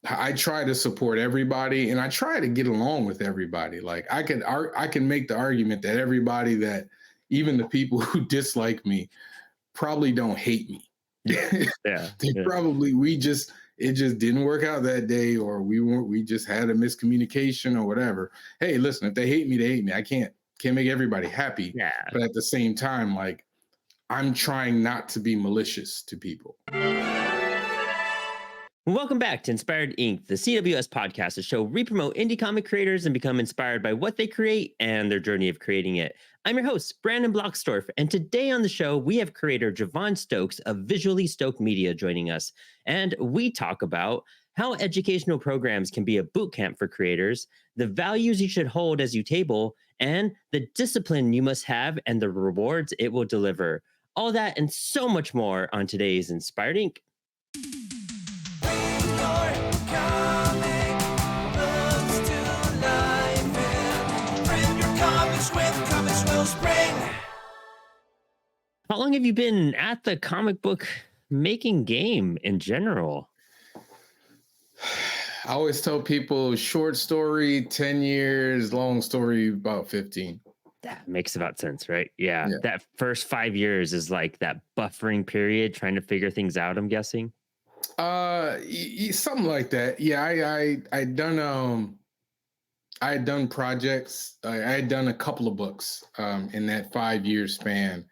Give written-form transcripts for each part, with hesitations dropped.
I try to support everybody and I try to get along with everybody. Like I can make the argument that everybody that even the people who dislike me probably don't hate me. Yeah. Yeah. They Yeah. probably it just didn't work out that day, or we just had a miscommunication or whatever. Hey, listen, if they hate me, they hate me. I can't make everybody happy. Yeah. But at the same time, like I'm trying not to be malicious to people. Welcome back to Inspired Inc., the CWS podcast, a show we promote indie comic creators and become inspired by what they create and their journey of creating it. I'm your host, Brandon Bloxdorf, and today on the show, we have creator JaVon Stokes of Visually Stoked Media joining us. And we talk about how educational programs can be a boot camp for creators, the values you should hold as you table, and the discipline you must have and the rewards it will deliver. All that and so much more on today's Inspired Inc. How long have you been at the comic book making game in general? I always tell people short story, 10 years, long story, about 15. That makes about sense, right? Yeah. Yeah. That first 5 years is like that buffering period, trying to figure things out, I'm guessing. Something like that. Yeah, I had done projects. I had done a couple of books in that 5 year span,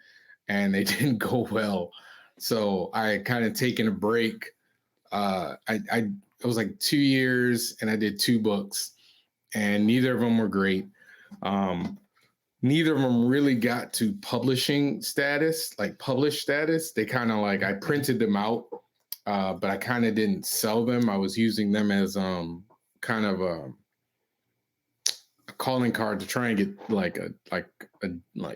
and they didn't go well. So I had kind of taken a break. It was like 2 years, and I did two books, and neither of them were great. Neither of them really got to publishing status, like published status. They kind of like I printed them out, but I kind of didn't sell them. I was using them as kind of a calling card to try and get like a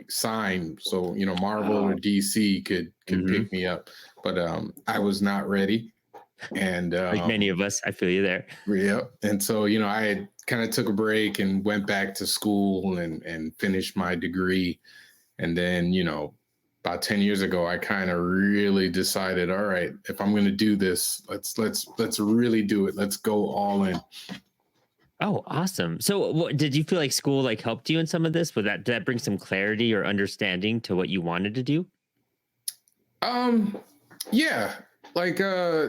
sign, so Marvel or DC could pick me up, but I was not ready, and Like many of us, I feel you there. yeah, and so I had kind of took a break and went back to school and finished my degree, and then about 10 years ago I kind of really decided, all right, if I'm going to do this, let's really do it. Let's go all in. Oh, awesome. So what did you feel like school like helped you in some of this? Did that bring some clarity or understanding to what you wanted to do? Yeah, like I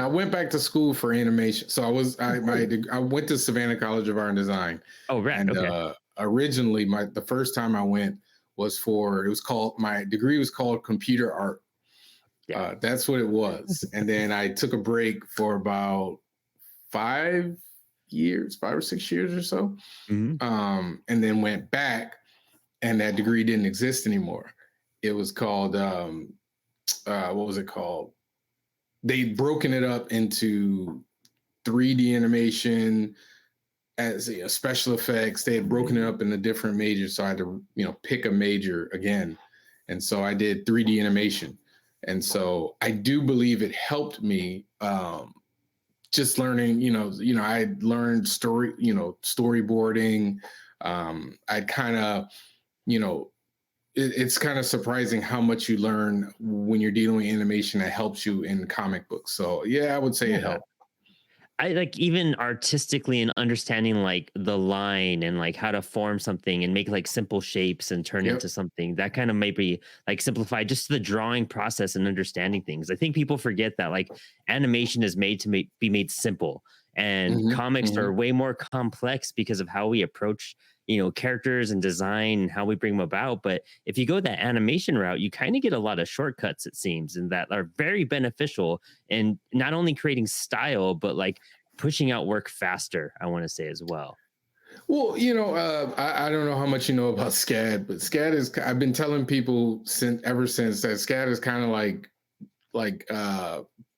went back to school for animation. So I went to Savannah College of Art and Design. Oh, right. And Okay. originally the first time I went was my degree was called computer art. Yeah. That's what it was. And then I took a break for about 5 or 6 years or so. Mhm. And then went back, and that degree didn't exist anymore. It was called what was it called? They'd broken it up into 3D animation, as special effects. They had broken it up into different majors, so I had to pick a major again, and so I did 3D animation. And so I do believe it helped me just learning. I learned storyboarding. I'd kind of it's kind of surprising how much you learn when you're dealing with animation that helps you in comic books. So yeah, I would say it Yeah. helped. I like even artistically and understanding like the line and like how to form something and make like simple shapes and turn Yep. into something that kind of maybe like simplify just the drawing process and understanding things. I think people forget that like animation is made to be made simple, and Hmm. comics Hmm. are way more complex because of how we approach characters and design and how we bring them about. But if you go that animation route, you kind of get a lot of shortcuts, it seems, and that are very beneficial in not only creating style but like pushing out work faster, I want to say as well. Well, I don't know how much you know about SCAD, but SCAD is. I've been telling people ever since that SCAD is kind of like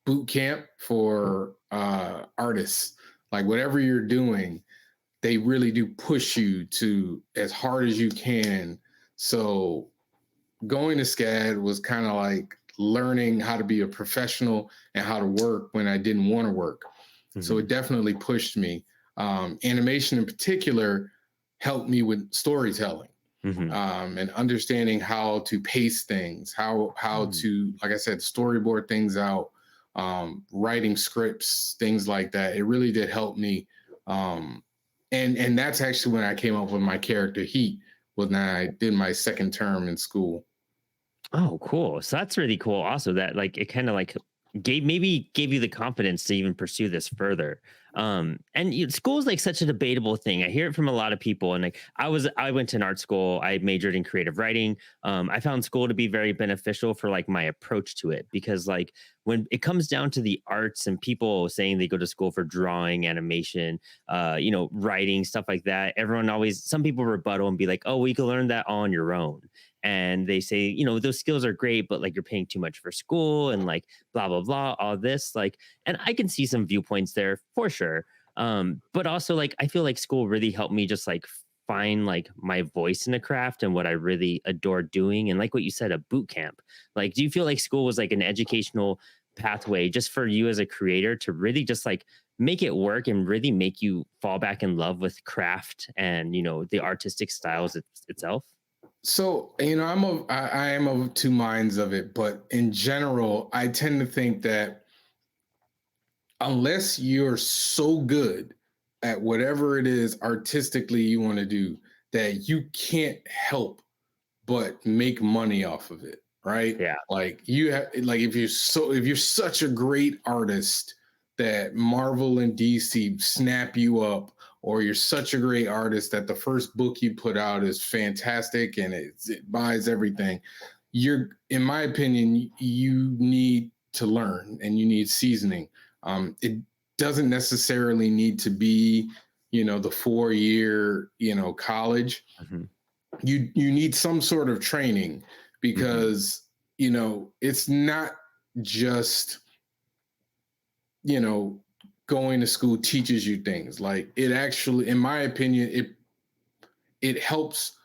boot camp for artists. Like whatever you're doing, they really do push you to as hard as you can. So going to SCAD was kind of like learning how to be a professional and how to work when I didn't want to work. So Mhm. it definitely pushed me. Animation in particular helped me with storytelling, Mhm. and understanding how to pace things, how Mm. to, like I said, storyboard things out, writing scripts, things like that. It really did help me. And that's actually when I came up with my character Heat, when I did my second term in school. Oh, cool. So that's really cool. Also, that like it kind of like gave you the confidence to even pursue this further. And school is like such a debatable thing. I hear it from a lot of people. And like I went to an art school. I majored in creative writing. I found school to be very beneficial for like my approach to it because like when it comes down to the arts and people saying they go to school for drawing, animation, writing, stuff like that, everyone always some people rebuttal and be like, oh, well, you can learn that on your own. And they say, those skills are great, but like you're paying too much for school and like blah, blah, blah, all this. Like, and I can see some viewpoints there for sure. But also like I feel like school really helped me just like find like my voice in the craft and what I really adore doing. And like what you said, a boot camp. Like, do you feel like school was like an educational pathway just for you as a creator to really just like make it work and really make you fall back in love with craft and the artistic styles itself? So, I am of two minds of it, but in general, I tend to think that unless you're so good at whatever it is artistically you want to do, that you can't help but make money off of it, right? Yeah. Like you have like if you're such a great artist that Marvel and DC snap you up, or you're such a great artist that the first book you put out is fantastic and it buys everything, you're, in my opinion, you need to learn and you need seasoning. It doesn't necessarily need to be, the 4 year, college. Mhm. You need some sort of training, Mhm. because it's not just you know going to school teaches you things. Like, it actually, in my opinion, it helps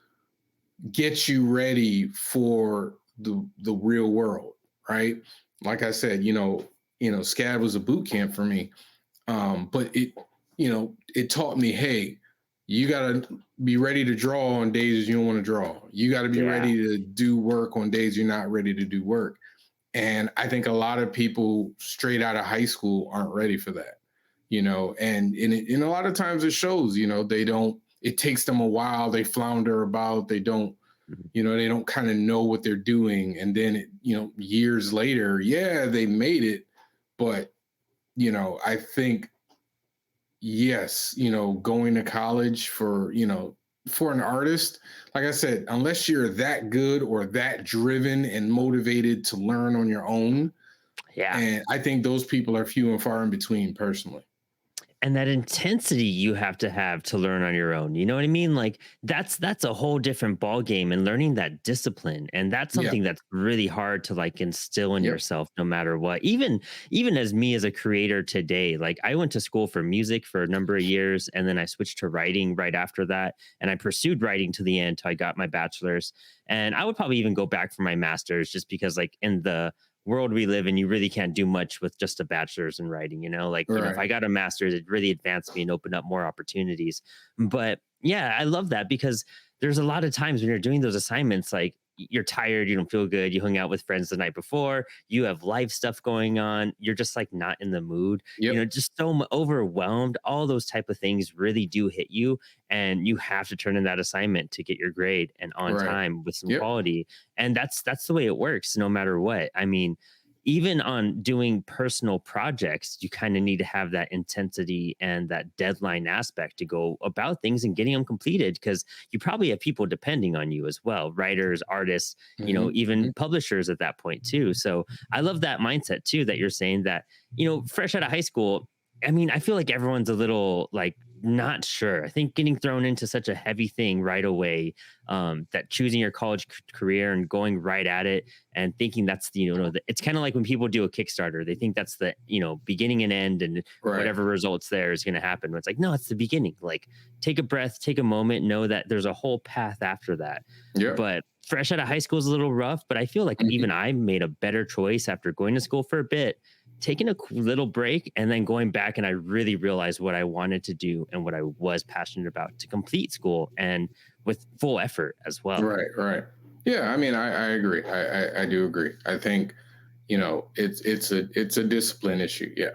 get you ready for the real world, right? Like I said, SCAD was a boot camp for me. But it taught me, hey, you got to be ready to draw on days you don't want to draw. You got to be Yeah. ready to do work on days you're not ready to do work. And I think a lot of people straight out of high school aren't ready for that, and a lot of times it shows. They don't. It takes them a while. They flounder about. They don't. Mhm. They don't kind of know what they're doing. And then years later, yeah, they made it. But I think, yes, going to college for an artist, like I said, unless you're that good or that driven and motivated to learn on your own, Yeah. and I think those people are few and far in between, personally. And that intensity you have to learn on your own. You know what I mean? Like that's a whole different ball game and learning that discipline. And that's Yeah. something that's really hard to like instill in Yep. yourself no matter what. Even as me as a creator today, like I went to school for music for a number of years and then I switched to writing right after that. And I pursued writing to the end till I got my bachelor's. And I would probably even go back for my master's just because like in the world we live in, you really can't do much with just a bachelor's in writing, like, if Right. I got a master's, it really advanced me and opened up more opportunities. But yeah, I love that because there's a lot of times when you're doing those assignments, like you're tired, you don't feel good, you hung out with friends the night before, you have life stuff going on, you're just like not in the mood, Yep. just so overwhelmed. All those type of things really do hit you, and you have to turn in that assignment to get your grade and on Right. time with some Yep. quality. And that's the way it works no matter what. I mean, even on doing personal projects, you kind of need to have that intensity and that deadline aspect to go about things and getting them completed because you probably have people depending on you as well, writers, artists, Hmm. even publishers at that point too. So I love that mindset too that you're saying that, fresh out of high school. I mean, I feel like everyone's a little like not sure. I think getting thrown into such a heavy thing right away, that choosing your college career and going right at it and thinking that's the it's kind of like when people do a Kickstarter, they think that's the beginning and end, and Right. whatever results there is going to happen. But it's like, no, it's the beginning. Like, take a breath, take a moment, know that there's a whole path after that. Yep. But fresh out of high school is a little rough, but I feel like even Hmm. I made a better choice after going to school for a bit, taking a little break and then going back, and I really realized what I wanted to do and what I was passionate about to complete school, and with full effort as well. Right. Right. Yeah. I mean, I agree. I do agree. I think, it's a discipline issue. Yeah.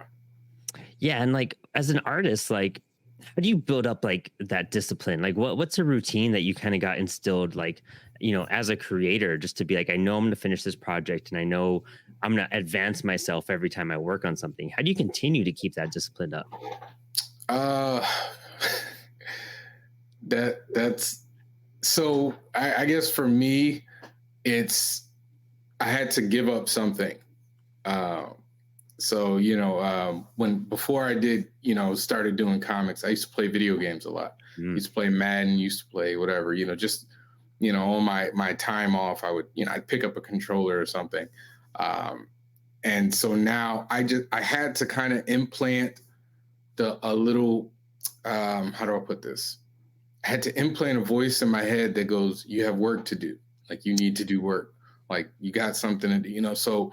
Yeah, and like as an artist, like how do you build up like that discipline? Like what's a routine that you kind of got instilled like, as a creator just to be like I know I'm going to finish this project and I know I'm going to advance myself every time I work on something. How do you continue to keep that discipline up? Uh, that's so. I guess for me, it's I had to give up something. Uh, so when before I did started doing comics, I used to play video games a lot. Mm. Used to play Madden, used to play whatever. Just on my time off, I would I'd pick up a controller or something. And so now I had to kind of implant a little how do I put this? I had to implant a voice in my head that goes, "You have work to do. Like you need to do work. Like you got something to do." So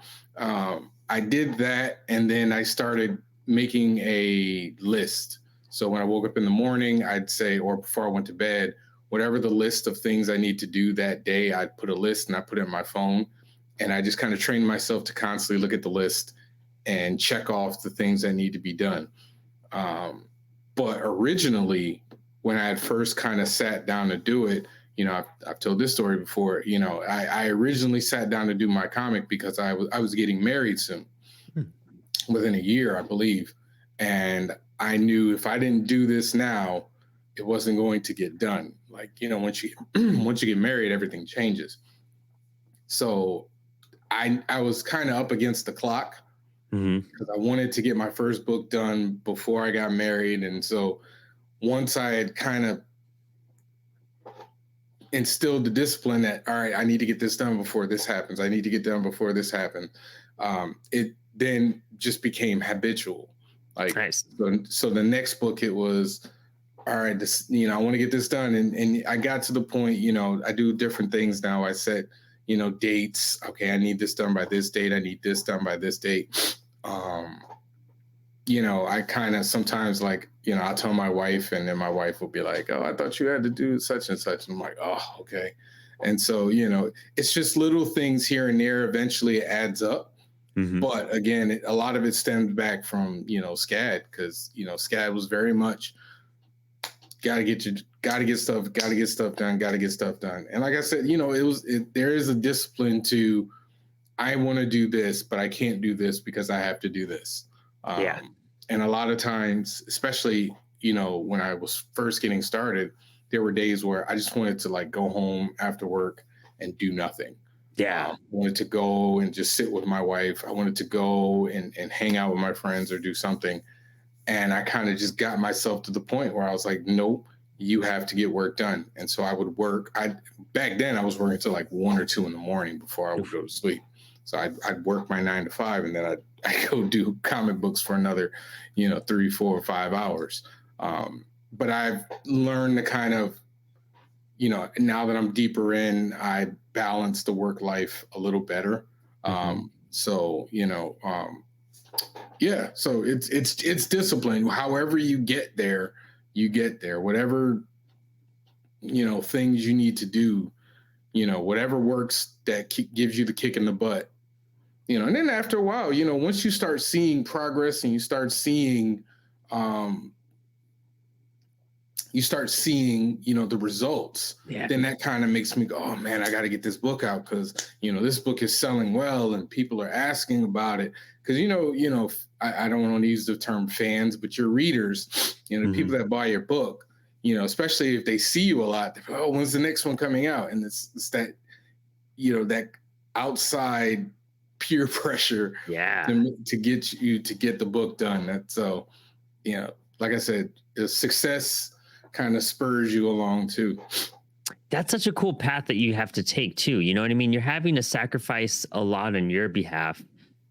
I did that, and then I started making a list. So when I woke up in the morning, I'd say, or before I went to bed, whatever the list of things I need to do that day, I'd put a list and I put it in my phone, and I just kind of trained myself to constantly look at the list and check off the things that need to be done. But originally, when I had first kind of sat down to do it, I've told this story before. I originally sat down to do my comic because I was getting married soon, within a year, I believe, and I knew if I didn't do this now, it wasn't going to get done. Like once you once you get married, everything changes. So I was kind of up against the clock because I wanted to get my first book done before I got married, and so once I had kind of instilled the discipline that, all right, I need to get this done before this happens. I need to get done before this happens. It then just became habitual. Like, nice. So the next book, it was, all right, this, I want to get this done. And I got to the point, I do different things now. I set, dates. Okay, I need this done by this date. I need this done by this date. I kind of sometimes I'll tell my wife, and then my wife will be like, "Oh, I thought you had to do such and such." And I'm like, "Oh, okay." And so, it's just little things here and there. Eventually it adds up. But again, a lot of it stemmed back from, SCAD, because, SCAD was very much got to get stuff done. And like I said, there is a discipline to, I want to do this, but I can't do this because I have to do this. Yeah. And a lot of times, especially, when I was first getting started, there were days where I just wanted to go home after work and do nothing. Yeah. I wanted to go and just sit with my wife. I wanted to go and hang out with my friends or do something. And I kind of just got myself to the point where I was like, nope, you have to get work done. And so I would work. Back then I was working till 1 or 2 in the morning before I would go to sleep. So I'd work my 9 to 5, and then I'd go do comic books for another, 3, 4, or 5 hours. But I've learned to kind of, now that I'm deeper in, I balance the work life a little better. So, yeah, so it's discipline. However you get there, whatever, things you need to do, whatever works that gives you the kick in the butt, and then after a while, once you start seeing progress and you start seeing, the results, then that kind of makes me go, oh man, I got to get this book out because, this book is selling well and people are asking about it. Because, I don't want to use the term fans, but your readers, the people that buy your book, especially if they see you a lot, they're like, oh, when's the next one coming out? And it's that, that outside peer pressure to get you to get the book done. That's so, like I said, the success kind of spurs you along too. That's such a cool path that you have to take too. You know what I mean? You're having to sacrifice a lot on your behalf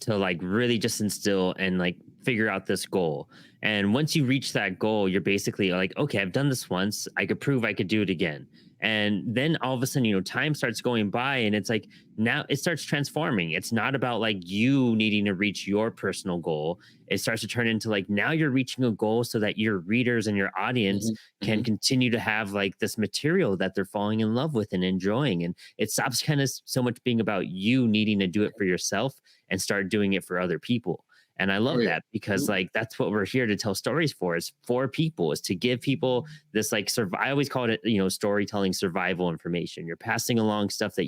to really just instill and figure out this goal. And once you reach that goal, you're basically like, okay, I've done this once. I could prove I could do it again. And then all of a sudden, time starts going by, and it's like now it starts transforming. It's not about like you needing to reach your personal goal. It starts to turn into like now you're reaching a goal so that your readers and your audience Mhm, can mhm. continue to have like this material that they're falling in love with and enjoying. And it stops kind of so much being about you needing to do it for yourself and start doing it for other people. And I Oh love yeah, that because absolutely. like that's what we're here to tell stories for, is for people, is to give people this like I always call it, storytelling survival information. You're passing along stuff that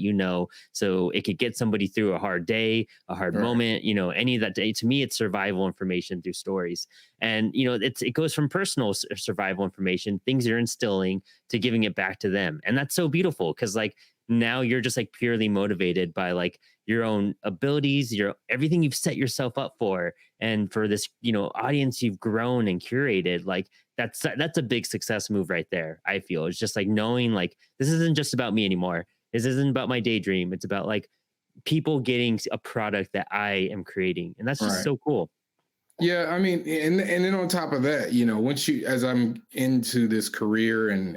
so it could get somebody through a hard day, a hard Right, moment, any of that day. To me, it's survival information through stories. And it goes from personal survival information, things you're instilling, to giving it back to them. And that's so beautiful because like now you're just like purely motivated by like your own abilities, your everything you've set yourself up for, and for this audience you've grown and curated. Like that's a big success move right there. I feel it's just like knowing like this isn't just about me anymore. This isn't about my daydream. It's about like people getting a product that I am creating, and that's just right. so cool. Yeah, I mean, and then on top of that, once as I'm into this career and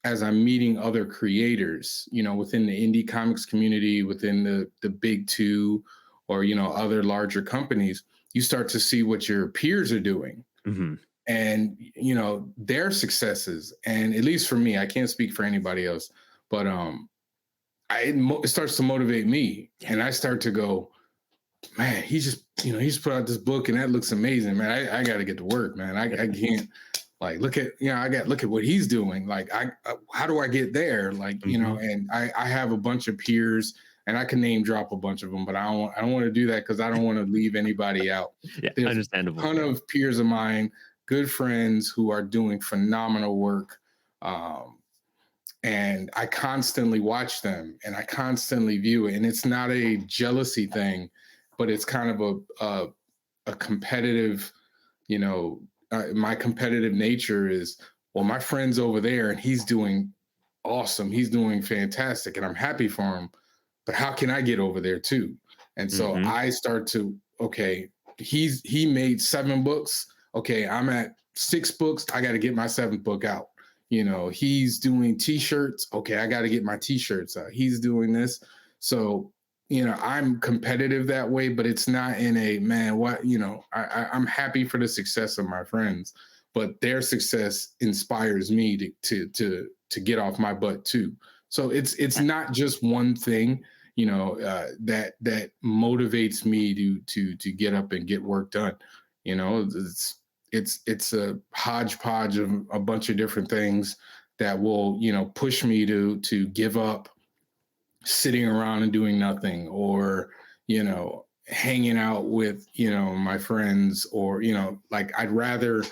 as I'm meeting other creators, within the indie comics community, within the big two, or other larger companies, you start to see what your peers are doing Hmm. and their successes. And at least for me, I can't speak for anybody else, but it starts to motivate me, Yeah, and I start to go, man, he's put out this book and that looks amazing, man. I got to get to work, man. I can't like look at look at what he's doing. Like how do I get there? Like hmm, and I have a bunch of peers, and I can name drop a bunch of them, but I don't want to do that because I don't want to leave anybody out. yeah, There's a understandable. ton of peers of mine, good friends who are doing phenomenal work. Um, and I constantly watch them and I constantly view it. And it's not a jealousy thing, but it's kind of a competitive, my competitive nature is, well, my friend's over there and he's doing awesome. He's doing fantastic and I'm happy for him. But how can I get over there too? And so Hmm. I start to, okay, he made 7 books. Okay, I'm at 6 books. I got to get my 7th book out. He's doing t-shirts. Okay, I got to get my t-shirts out. He's doing this. So, I'm competitive that way, but it's not in a man, what, I'm happy for the success of my friends, but their success inspires me to get off my butt too. So it's not just one thing, that motivates me to get up and get work done. It's a hodgepodge of a bunch of different things that will push me to give up sitting around and doing nothing, or hanging out with my friends, or like I'd rather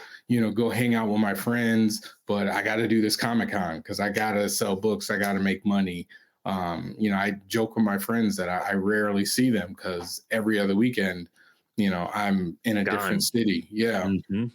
go hang out with my friends, but I got to do this Comic-Con because I got to sell books, I got to make money. I joke with my friends that I rarely see them because every other weekend I'm in a different Gone. city. Yeah. Hmm.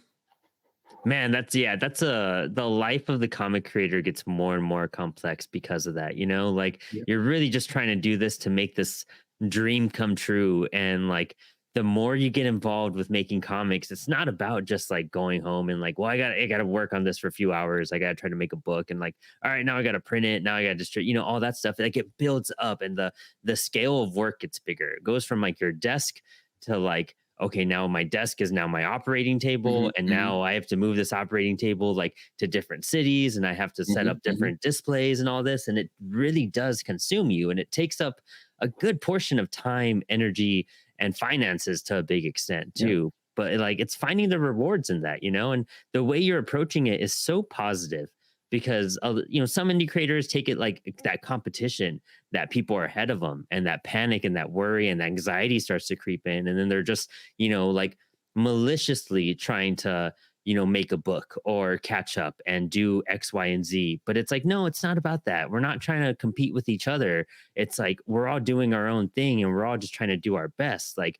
Man, the life of the comic creator gets more and more complex because of that, like Yeah. you're really just trying to do this to make this dream come true. And like the more you get involved with making comics, it's not about just like going home and like, well, I gotta work on this for a few hours. I gotta try to make a book and like, all right, now I gotta print it. Now I gotta distribute, all that stuff. Like it builds up and the scale of work gets bigger. It goes from like your desk to like, okay, now my desk is now my operating table, Hmm. and Hmm. now I have to move this operating table like to different cities, and I have to set Hmm. up Hmm. different displays and all this, and it really does consume you, and it takes up a good portion of time, energy, and finances to a big extent Yeah. too. But like it's finding the rewards in that, and the way you're approaching it is so positive because some indie creators take it like that competition, that people are ahead of them, and that panic and that worry and anxiety starts to creep in, and then they're just like maliciously trying to make a book or catch up and do X, Y, and Z. But it's like, no, it's not about that. We're not trying to compete with each other. It's like we're all doing our own thing and we're all just trying to do our best. Like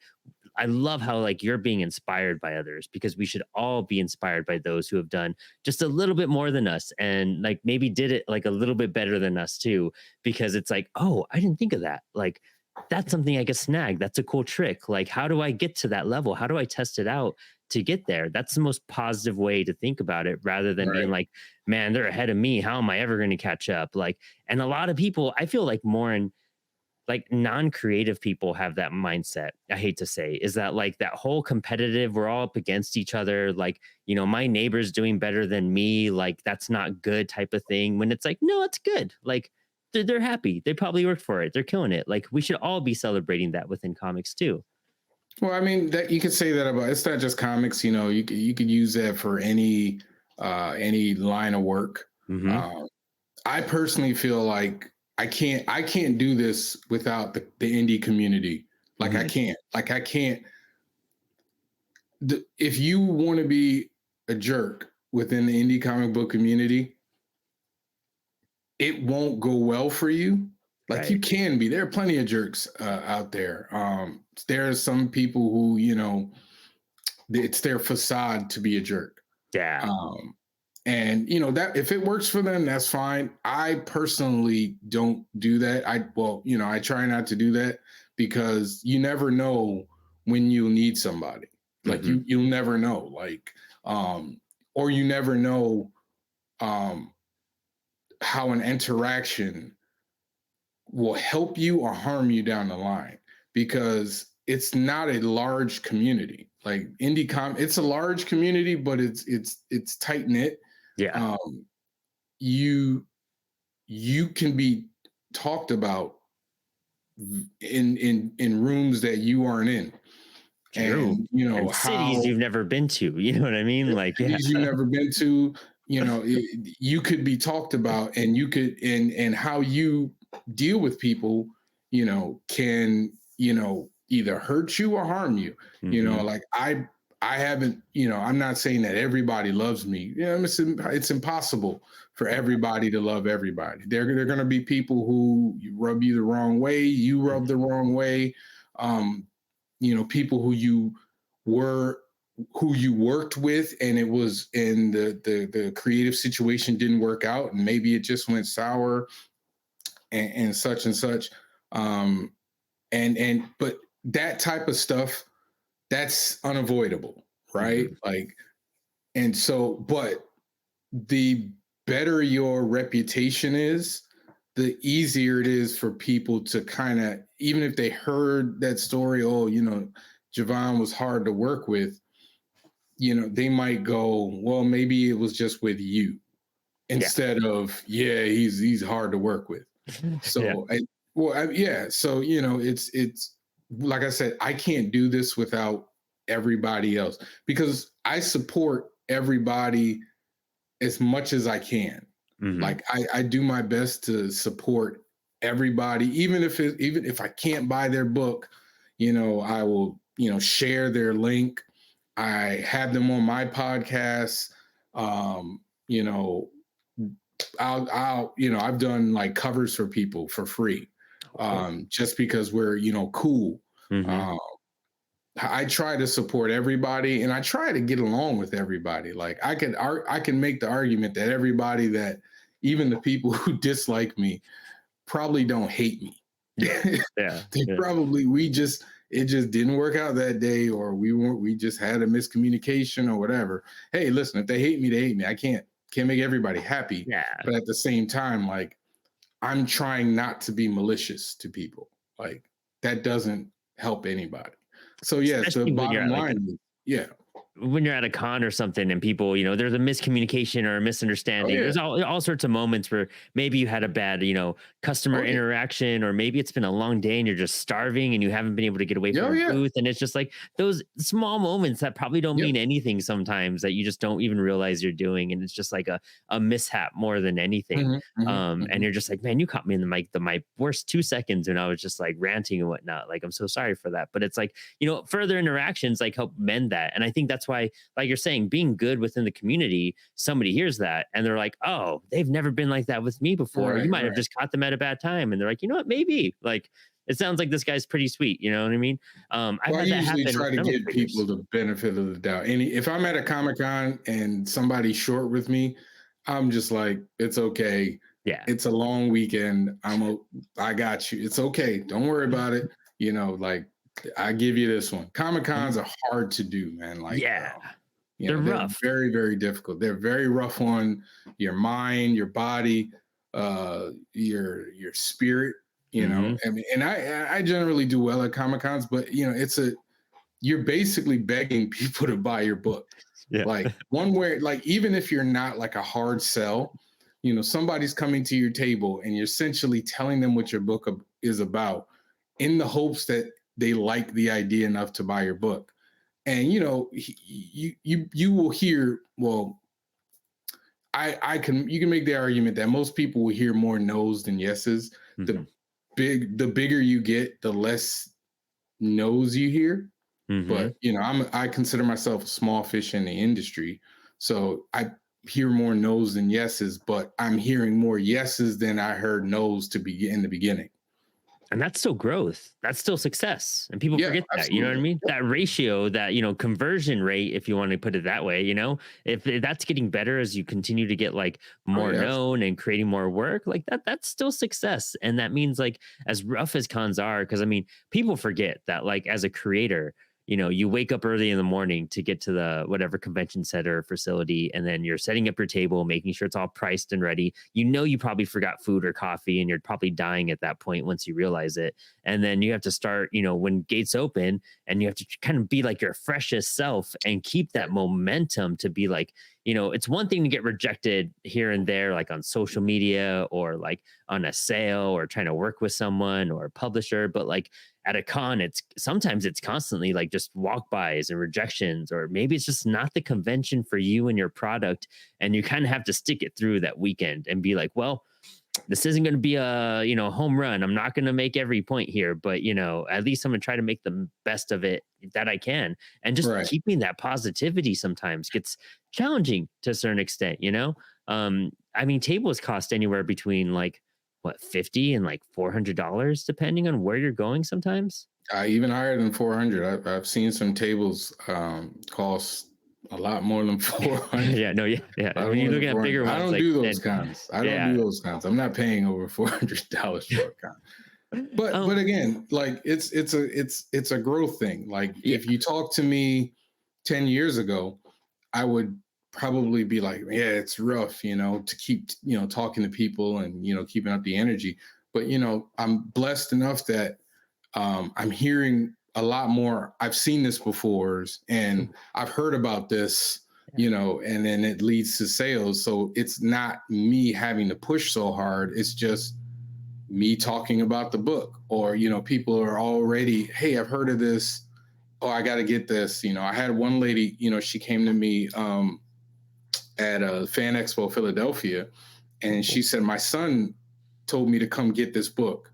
I love how like you're being inspired by others, because we should all be inspired by those who have done just a little bit more than us, and like maybe did it like a little bit better than us too, because it's like, oh, I didn't think of that. Like that's something I could snag. That's a cool trick. Like how do I get to that level? How do I test it out to get there. That's the most positive way to think about it, rather than being Right. like, man, they're ahead of me. How am I ever going to catch up? Like, and a lot of people, I feel like more in like non-creative people have that mindset. I hate to say, is that like that whole competitive, we're all up against each other. Like, my neighbor's doing better than me. Like, that's not good type of thing. When it's like, no, it's good. Like, they're happy. They probably worked for it. They're killing it. Like, we should all be celebrating that within comics too. Well, I mean that you could say that about it's not just comics. You could use that for any line of work. Hmm. Um, I personally feel like I can't do this without the indie community. Like I Hmm. can't. Like I can't. If you want to be a jerk within the indie comic book community, it won't go well for you. Like you Right. can be. There are plenty of jerks out there. There are some people who it's their facade to be a jerk. Yeah. Um, and that if it works for them, that's fine. I personally don't do that. I try not to do that because you never know when you'll need somebody. Like Hmm. you'll never know. Like or you never know um how an interaction will help you or harm you down the line because it's not a large community. Like it's a large community, but it's tight knit. Yeah. um, you can be talked about in rooms that you aren't in, True. and And cities how you've never been to. You know what I mean? Like, yeah. cities you've never been to. You could be talked about, and you could and how you deal with people. Can either hurt you or harm you. Hmm. Like I haven't. I'm not saying that everybody loves me. It's impossible for everybody to love everybody. There are going to be people who rub you the wrong way. You rub the wrong way. Um, people were who you worked with and it was and the creative situation didn't work out and maybe it just went sour and such and such. um but that type of stuff, that's unavoidable, right? Hmm. Like, and so but the better your reputation is, the easier it is for people to kind of, even if they heard that story, oh, JaVon was hard to work with, they might go, well, maybe it was just with you Yeah. instead of, yeah, he's hard to work with. Yeah. So, yeah. So, it's like I said, I can't do this without everybody else because I support everybody as much as I can. Hmm. Like I do my best to support everybody, even if I can't buy their book, I will, share their link. I have them on my podcast. Um, you know, I've done like covers for people for free, Oh. just because we're, cool. Hmm. Um, I try to support everybody and I try to get along with everybody. Like I can make the argument that everybody that even the people who dislike me probably don't hate me. Yeah. Yeah. They Yeah. probably it just didn't work out that day or we just had a miscommunication or whatever. Hey, listen, if they hate me, they hate me. I can't make everybody happy. Yeah. But at the same time, like I'm trying not to be malicious to people. Like that doesn't help anybody. So yes, the Especially when you're bottom at like line is, yeah. when you're at a con or something and people, there's a miscommunication or a Oh misunderstanding. yeah. There's all sorts of moments where maybe you had a bad, customer Oh yeah. interaction, or maybe it's been a long day and you're just starving and you haven't been able to get away from Oh your yeah. booth. And it's just like those small moments that probably don't Yep. mean anything sometimes, that you just don't even realize you're doing. And it's just like a mishap more than anything. Mhm, mhm, And mhm. you're just like, man, you caught me in the mic, my worst 2 seconds when I was just like ranting and whatnot. Like, I'm so sorry for that. But it's like, further interactions like help mend that. And I think that's why, like you're saying, being good within the community, somebody hears that and they're like, oh, they've never been like that with me before. You Right, might have right. just caught them at a bad time. And they're like, you know what, maybe, like, it sounds like this guy's pretty sweet. You know what I mean? I've Well, I had that usually happen with try to several give people creators. the benefit of the doubt. And if I'm at a Comic Con and somebody's short with me, I'm just like, it's okay. Yeah. It's a long weekend. I got you. It's okay. Don't worry about it. Like I give you this one. Comic Mhm. Cons are hard to do, man. Like, Yeah, you they're know, they're rough. very, very difficult. They're very rough on your mind, your body, your spirit. You know, Hmm. I mean, and I generally do well at Comic Cons, but you know, you're basically begging people to buy your book. Yeah. Like one where, like, even if you're not like a hard sell, you know, somebody's coming to your table and you're essentially telling them what your book is about in the hopes that they like the idea enough to buy your book. And you know, you will hear, well, you can make the argument that most people will hear more no's than yeses. Hmm. The bigger you get, the less no's you hear. Hmm. But you know, I consider myself a small fish in the industry, so I hear more no's than yeses. But I'm hearing more yeses than I heard no's to be in the beginning. And that's still growth. That's still success. And people Yeah, forget that, you know what I absolutely. mean? Yep. That ratio, that, conversion rate, if you want to put it that way, if that's getting better as you continue to get like Oh more yeah, known and creating more work, like that's still success. And that means like as rough as cons are, because I mean, people forget that like as a creator, you wake up early in the morning to get to the whatever convention center or facility, and then you're setting up your table, making sure it's all priced and ready. You probably forgot food or coffee, and you're probably dying at that point once you realize it. And then you have to start, when gates open, and you have to kind of be like your freshest self and keep that momentum to be like, it's one thing to get rejected here and there, like on social media or like on a sale or trying to work with someone or a publisher, but like at a con, it's sometimes it's constantly like just walk bys and rejections, or maybe it's just not the convention for you and your product. And you kind of have to stick it through that weekend and be like, well, this isn't going to be a home run. I'm not going to make every point here, but at least I'm going to try to make the best of it that I can. And just right. keeping that positivity sometimes gets challenging to a certain extent. I mean, tables cost anywhere between like what, 50 and like $400 depending on where you're going sometimes. Even higher than 400. I've seen some tables cost a lot more than 400. Yeah, no, yeah, yeah. A lot When more you're than looking at 400. bigger I ones, don't like do those then, cons. I don't do yeah. those cons. I'm not paying over $400 for a con. But um again, like it's a growth thing. Like yeah. if you talk to me 10 years ago, I would probably be like, yeah, it's rough, you know, to keep, you know, talking to people and, you know, keeping up the energy. But, you know, I'm blessed enough that I'm hearing a lot more. I've seen this before and I've heard about this, Yeah. you know, and then it leads to sales. So it's not me having to push so hard. It's just me talking about the book, or, you know, people are already, hey, I've heard of this. Oh, I got to get this. You know, I had one lady, you know, she came to me at a Fan Expo Philadelphia, and she said, my son told me to come get this book.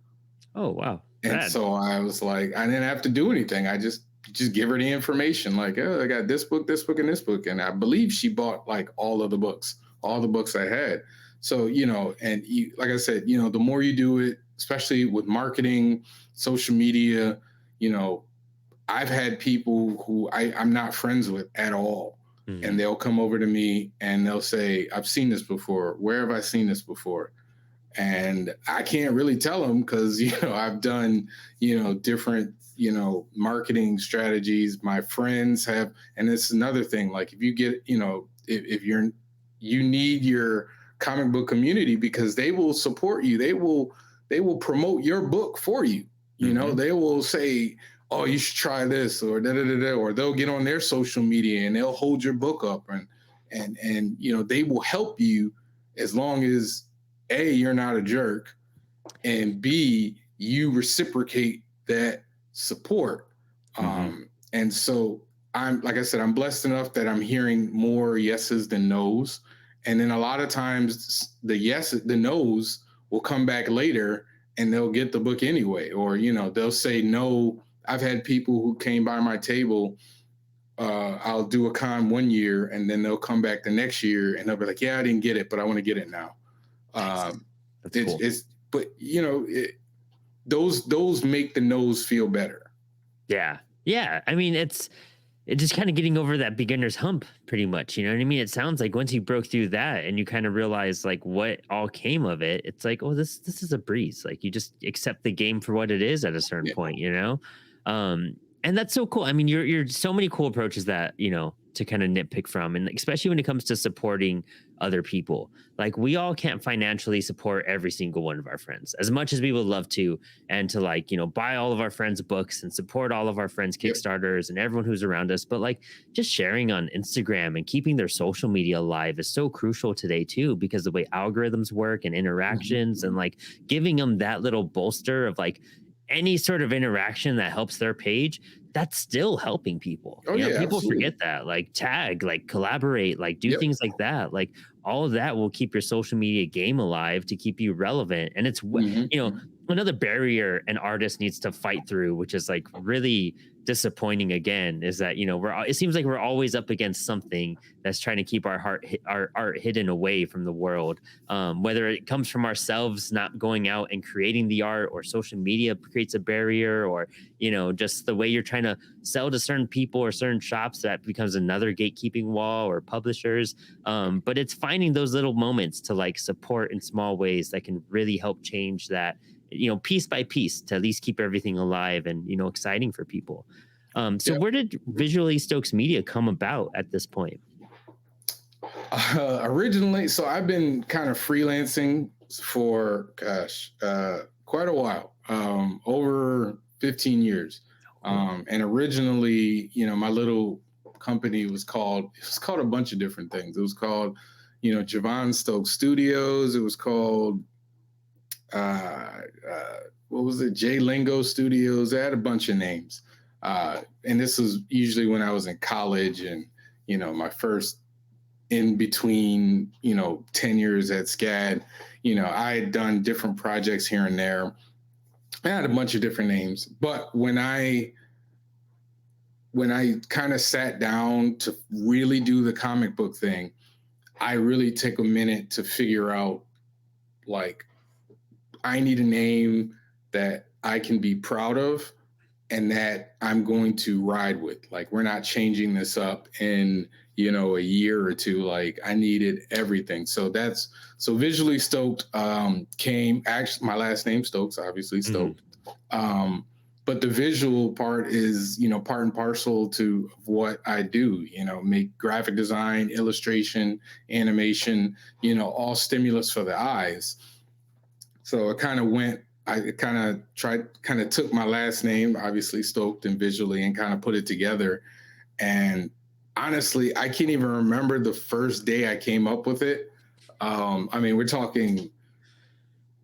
Oh, wow. And Rad. so I was like, I didn't have to do anything. I just give her the information, like, oh, I got this book, and this book. And I believe she bought like all of the books, all the books I had. So, you know, and you, like I said, you know, the more you do it, especially with marketing, social media, you know, I've had people who I'm not friends with at all. And Mhm. they'll come over to me and they'll say, I've seen this before. Where have I seen this before? And I can't really tell them because, you know, I've done, you know, different, you know, marketing strategies. My friends have, and it's another thing. Like if you get, you know, if you need your comic book community because they will support you. They will promote your book for you. You know, Mhm. they will say, oh, you should try this, or da da da da, or they'll get on their social media and they'll hold your book up, and you know, they will help you as long as A, you're not a jerk, and B, you reciprocate that support. Mhm. And so I'm, like I said, I'm blessed enough that I'm hearing more yeses than nos. And then a lot of times the nos will come back later and they'll get the book anyway. Or, you know, they'll say no. I've had people who came by my table. I'll do a con one year and then they'll come back the next year and they'll be like, yeah, I didn't get it, but I want to get it now. Nice. Um, That's cool. but you know, those make the nose feel better. Yeah. Yeah. I mean, it's just kind of getting over that beginner's hump pretty much. You know what I mean? It sounds like once you broke through that and you kind of realize like what all came of it, it's like, oh, this is a breeze. Like you just accept the game for what it is at a certain Yeah. point. And that's so cool. I mean, you're so many cool approaches that, to kind of nitpick from, and especially when it comes to supporting other people. Like, we all can't financially support every single one of our friends as much as we would love to, and to, like, buy all of our friends books and support all of our friends Yep. Kickstarters and everyone who's around us. But like, just sharing on Instagram and keeping their social media alive is so crucial today too, because the way algorithms work and interactions, and like giving them that little bolster of like any sort of interaction that helps their page, that's still helping people. Oh yeah, People absolutely. forget that. Like, tag, like collaborate, like do Yep. things like that. Like, all of that will keep your social media game alive to keep you relevant. And it's another barrier an artist needs to fight through, which is like really disappointing again, is that it seems like we're always up against something that's trying to keep our art hidden away from the world, whether it comes from ourselves not going out and creating the art, or social media creates a barrier, or just the way you're trying to sell to certain people or certain shops, that becomes another gatekeeping wall, or publishers. But it's finding those little moments to like support in small ways that can really help change that, piece by piece, to at least keep everything alive and exciting for people. So Yep. where did Visually Stokes Media come about at this point? Originally, so I've been kind of freelancing for quite a while, over 15 years. And originally, my little company was called a bunch of different things. It was called, JaVon Stokes Studios. It was called what was it? J Lingo Studios. They had a bunch of names. And this was usually when I was in college, and my first in between, 10 years at SCAD. I had done different projects here and there. I had a bunch of different names. But when I kind of sat down to really do the comic book thing, I really took a minute to figure out, like, I need a name that I can be proud of and that I'm going to ride with. Like, we're not changing this up in, a year or two. Like, I needed everything. So Visually Stoked came, actually, my last name Stokes, obviously Stoked. But the visual part is, part and parcel to what I do, make graphic design, illustration, animation, all stimulus for the eyes. So I kind of took my last name, obviously Stoked and Visually, and kind of put it together. And honestly, I can't even remember the first day I came up with it. I mean, we're talking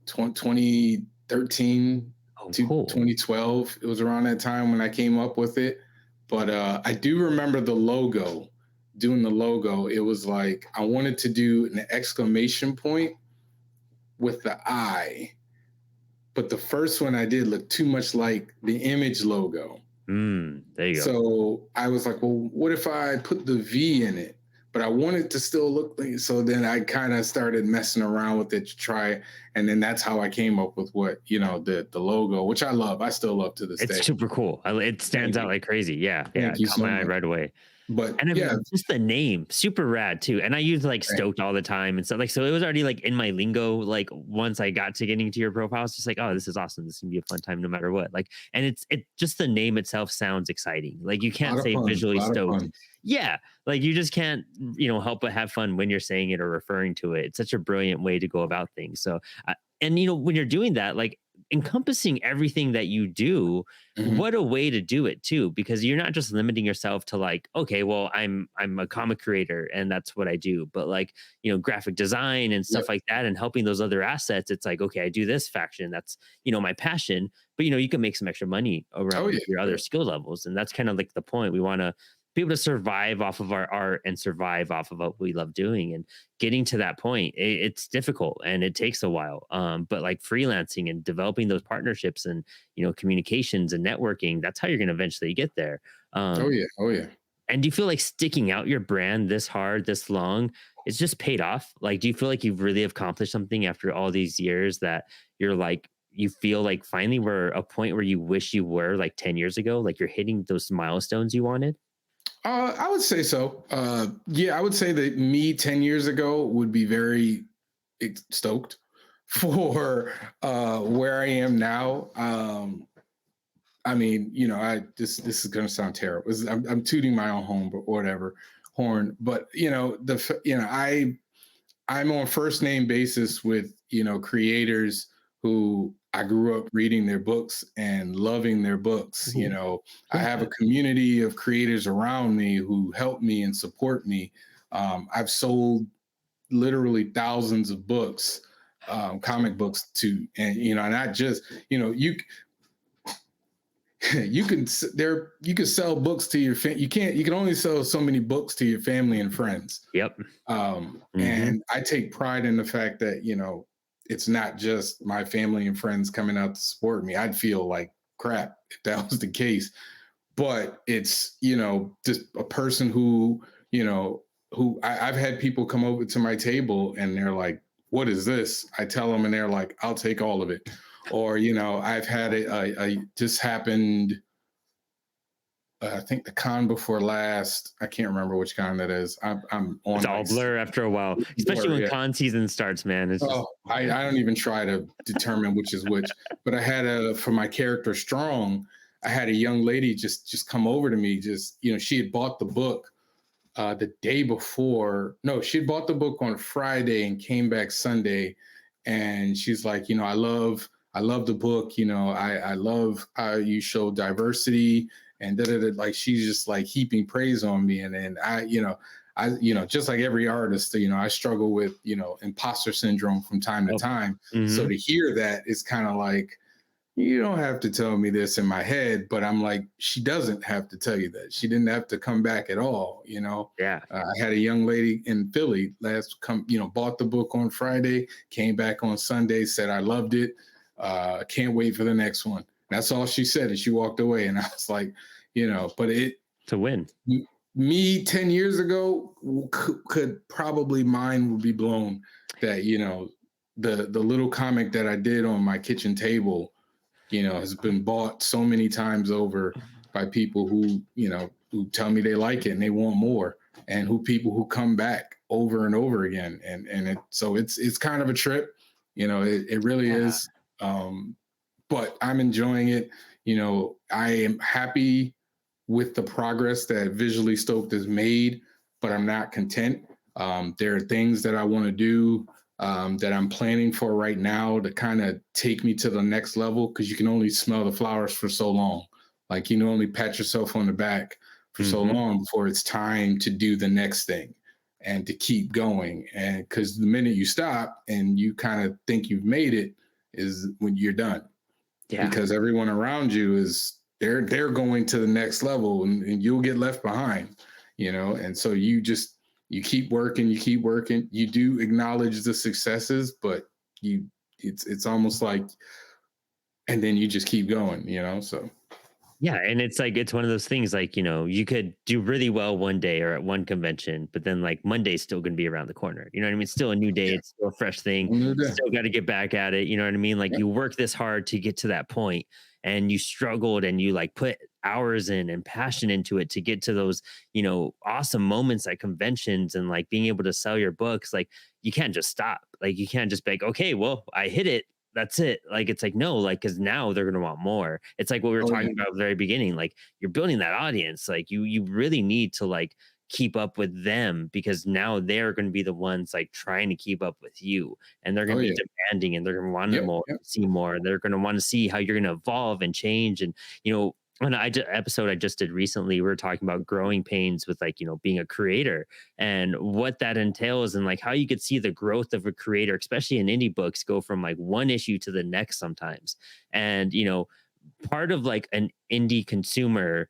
2013 to Cool. 2012. It was around that time when I came up with it. But I do remember doing the logo. It was like, I wanted to do an exclamation point with the eye, but the first one I did looked too much like the Image logo. There you go. So I was like, well, what if I put the V in it? But I wanted to still look like, so then I kind of started messing around with it to try. And then that's how I came up with what, the logo, which I love. I still love to this day. It's super cool. It stands out like crazy. Yeah. Thank you Caught so my eye much. right away. But And just the name, super rad too. And I use like Stoked all the time and stuff. Like, so it was already like in my lingo. Like, once I got to getting to your profile, it's just like, oh, this is awesome. This can be a fun time no matter what. Like, and it just, the name itself sounds exciting. Like, you can't say Visually Stoked. Yeah. Like, you just can't, help but have fun when you're saying it or referring to it. It's such a brilliant way to go about things. So, and when you're doing that, like, encompassing everything that you do, what a way to do it too, because you're not just limiting yourself to like, okay, well, I'm a comic creator and that's what I do, but like, graphic design and stuff like that, and helping those other assets. It's like, okay, I do this faction, that's my passion, but you can make some extra money around your other skill levels, and that's kind of like the point. We want to be able to survive off of our art and survive off of what we love doing. And getting to that point, it's difficult and it takes a while. But like freelancing and developing those partnerships and, communications and networking, that's how you're going to eventually get there. Oh yeah. And do you feel like sticking out your brand this hard, this long, it's just paid off? Like, do you feel like you've really accomplished something after all these years, that you're like, you feel like finally we're a point where you wish you were like 10 years ago, like you're hitting those milestones you wanted? I would say so. Yeah, I would say that me 10 years ago would be very stoked for where I am now. I mean, this is going to sound terrible. I'm tooting my own horn, but whatever horn. But I'm on first name basis with creators who I grew up reading their books and loving their books. Mhm. I have Yeah. a community of creators around me who help me and support me. I've sold literally thousands of books, comic books to, and not just you can you can sell books to your you can only sell so many books to your family and friends. Yep. Hmm. And I take pride in the fact that it's not just my family and friends coming out to support me. I'd feel like crap if that was the case, but it's just a person who I've had people come over to my table and they're like, what is this? I tell them and they're like, I'll take all of it. Or I've had it. I just happened. I think the con before last. I can't remember which con that is. I'm on It's all blur after a while, especially when yeah. con season starts, man. It's just Oh, I don't even try to determine which is which. But I had for my character Strong, I had a young lady just come over to me. Just she had bought the book the day before. No, she had bought the book on Friday and came back Sunday, and she's like, I love the book. I love how you show diversity and like she's just like heaping praise on me, and then just like every artist, I struggle with imposter syndrome from time to oh, time. So mhm. to hear that is kind of like, you don't have to tell me this in my head, but I'm like, she doesn't have to tell you that. She didn't have to come back at all. Yeah. I had a young lady in Philly bought the book on Friday, came back on Sunday, said, I loved it. Can't wait for the next one. That's all she said. And she walked away. And I was like, but To win. me 10 years ago could probably mind would be blown that, the little comic that I did on my kitchen table has been bought so many times over by people who tell me they like it and they want more, and people who come back over and over again. So it's kind of a trip, it really Yeah. is. But I'm enjoying it. I am happy with the progress that Visually Stoked has made, but I'm not content. There are things that I want to do that I'm planning for right now to kind of take me to the next level, because you can only smell the flowers for so long. Like you can only pat yourself on the back for so Hmm. long before it's time to do the next thing and to keep going. And because the minute you stop and you kind of think you've made it is when you're done, Yeah. because everyone around you is they're going to the next level, and you'll get left behind, and so you keep working, you do acknowledge the successes, but it's almost like, and then you just keep going, so Yeah, and it's like it's one of those things like, you could do really well one day or at one convention, but then like Monday's still going to be around the corner. You know what I mean? It's still a new day, yeah, it's still a fresh thing. one new day. Still got to get back at it, you know what I mean? Like Yeah. you work this hard to get to that point and you struggled and you like put hours in and passion into it to get to those, awesome moments at conventions and like being able to sell your books. Like you can't just stop. Like you can't just be like, okay, well, I hit it, that's it. Like, it's like, no, like, cause now they're going to want more. It's like what we were Oh yeah. talking about at the very beginning. Like you're building that audience. Like you really need to like keep up with them because now they're going to be the ones like trying to keep up with you and they're going Oh to be yeah. demanding and they're going to want Yep. more, Yep. see more. They're going to want to see how you're going to evolve and change. And, on an episode I just did recently, we were talking about growing pains with like, being a creator and what that entails and like how you could see the growth of a creator, especially in indie books, go from like one issue to the next sometimes. And, part of like an indie consumer,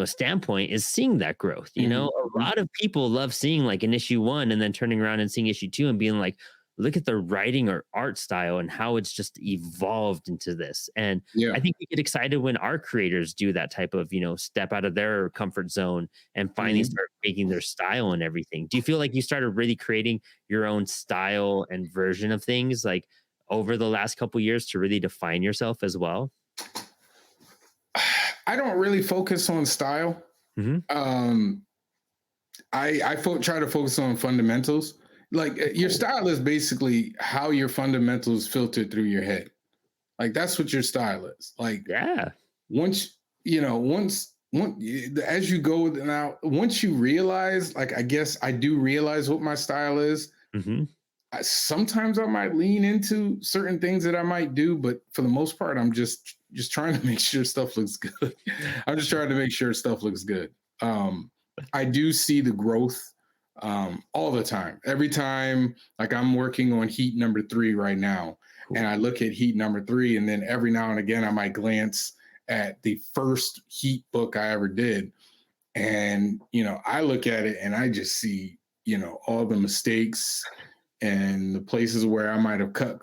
standpoint is seeing that growth. A Mhm. lot of people love seeing like an issue one and then turning around and seeing issue two and being like, look at the writing or art style and how it's just evolved into this. And Yeah. I think we get excited when our creators do that type of, step out of their comfort zone and finally Mhm. start making their style and everything. Do you feel like you started really creating your own style and version of things like over the last couple years to really define yourself as well? I don't really focus on style. Hmm. um try to focus on fundamentals. Like your Cool. style is basically how your fundamentals filter through your head. Like that's what your style is. Like Yeah. once you know, once as you go now, once you realize, like, I guess I do realize what my style is. Hmm. Sometimes I might lean into certain things that I might do, but for the most part, I'm just trying to make sure stuff looks good. I'm just trying to make sure stuff looks good. Um, I do see the growth all the time. Every time, like I'm working on Heat number 3 right now, and I look at Heat number 3, and then every now and again, I might glance at the first Heat book I ever did, and I look at it and I just see all the mistakes and the places where I might have cut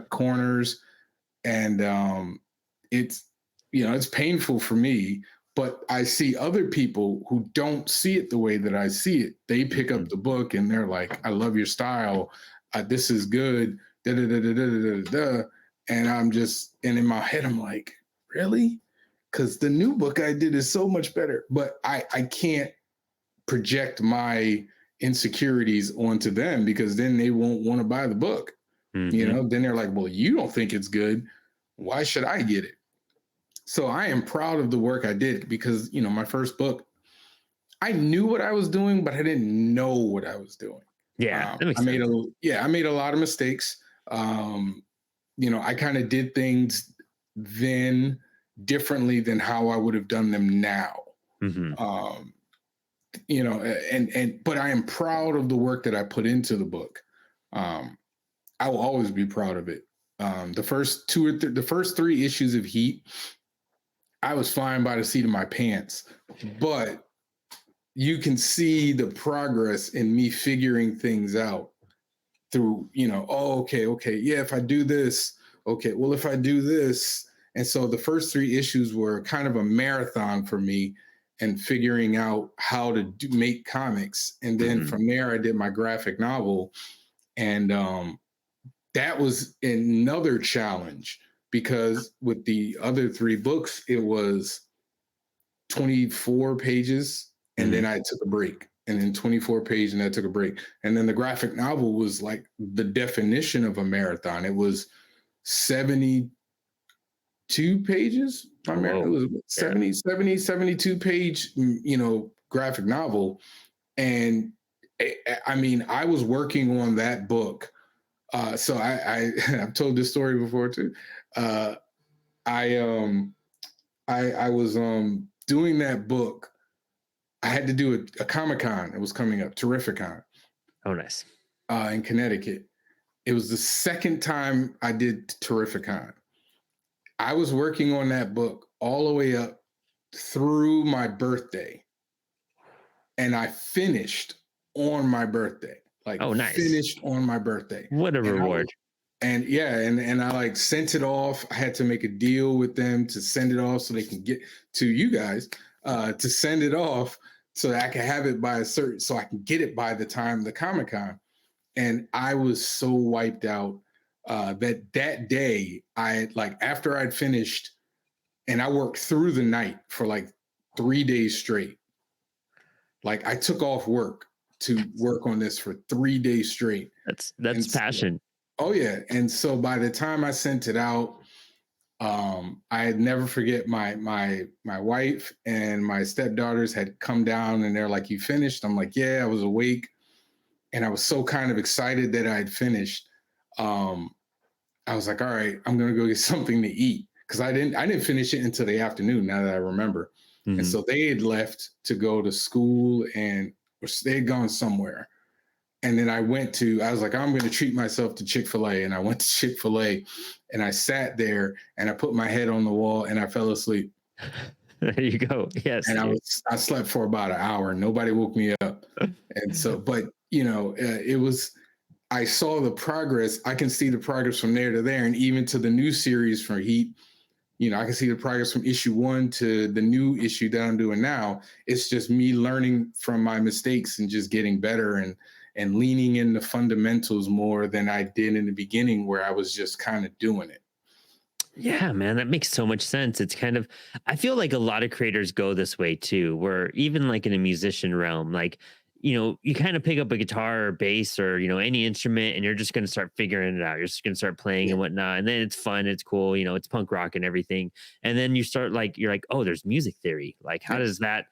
corners, and it's it's painful for me. But I see other people who don't see it the way that I see it. They pick up the book and they're like, "I love your style. This is good." Da, da, da, da, da, da, da, da. And and in my head, I'm like, "Really?" Because the new book I did is so much better. But I can't project my insecurities onto them, because then they won't want to buy the book. Hmm. Then they're like, well, you don't think it's good. Why should I get it? So I am proud of the work I did, because, my first book, I knew what I was doing, but I didn't know what I was doing. Yeah, that makes I made sense. I made a lot of mistakes. I kind of did things then differently than how I would have done them now. Hmm. Um, but I am proud of the work that I put into the book. Um, I will always be proud of it. The first the first 3 issues of Heat, I was flying by the seat of my pants, but you can see the progress in me figuring things out through, oh, okay, yeah, if I do this, okay, well, if I do this. And so the first 3 issues were kind of a marathon for me, and figuring out how to make comics. And then Hmm. from there, I did my graphic novel. And that was another challenge, because with the other 3 books, it was 24 pages, and Hmm. then I took a break, and then 24 pages, and I took a break. And then the graphic novel was like the definition of a marathon. It was 72 pages. Oh, It whoa. was Yeah. 72 page, graphic novel. And I mean, I was working on that book. So I've told this story before too. Uh, I I was doing that book. I had to do a Comic-Con. It was coming up, Terrificon, Oh, nice. in Connecticut. It was the second time I did Terrificon. I was working on that book all the way up through my birthday, and I finished on my birthday. Like, Oh, nice. finished on my birthday. What a And I reward. and yeah, and I like sent it off. I had to make a deal with them to send it off so they can get to you guys, to send it off so that I can have it by so I can get it by the time the Comic-Con. And I was so wiped out, that day, I like, after I'd finished, and I worked through the night for like 3 days straight. Like, I took off work to work on this for 3 days straight. That's And so, passion. oh yeah. And so by the time I sent it out, I'd never forget, my wife and my stepdaughters had come down, and they're like, "You finished?" I'm like, "Yeah, I was awake." And I was so kind of excited that I had finished. Um, I was like, "All right, I'm gonna go get something to eat." Because I didn't finish it until the afternoon, now that I remember. And Hmm. so they had left to go to school, or they had gone somewhere. And then I was like, I'm going to treat myself to Chick-fil-A. And I went to Chick-fil-A, and I sat there and I put my head on the wall and I fell asleep. There you go. Yes. And I slept for about an hour. Nobody woke me up. And so, but it was, I saw the progress. I can see the progress from there to there. And even to the new series for Heat, I can see the progress from issue 1 to the new issue that I'm doing now. It's just me learning from my mistakes and just getting better, and leaning in the fundamentals more than I did in the beginning, where I was just kind of doing it. Yeah, man, that makes so much sense. It's kind of, I feel like a lot of creators go this way too, where even like in a musician realm, like, you kind of pick up a guitar or bass or, any instrument and you're just going to start figuring it out. You're just going to start playing Yeah. and whatnot. And then it's fun. It's cool. It's punk rock and everything. And then you start you're like, oh, there's music theory. Like, how Yeah. does that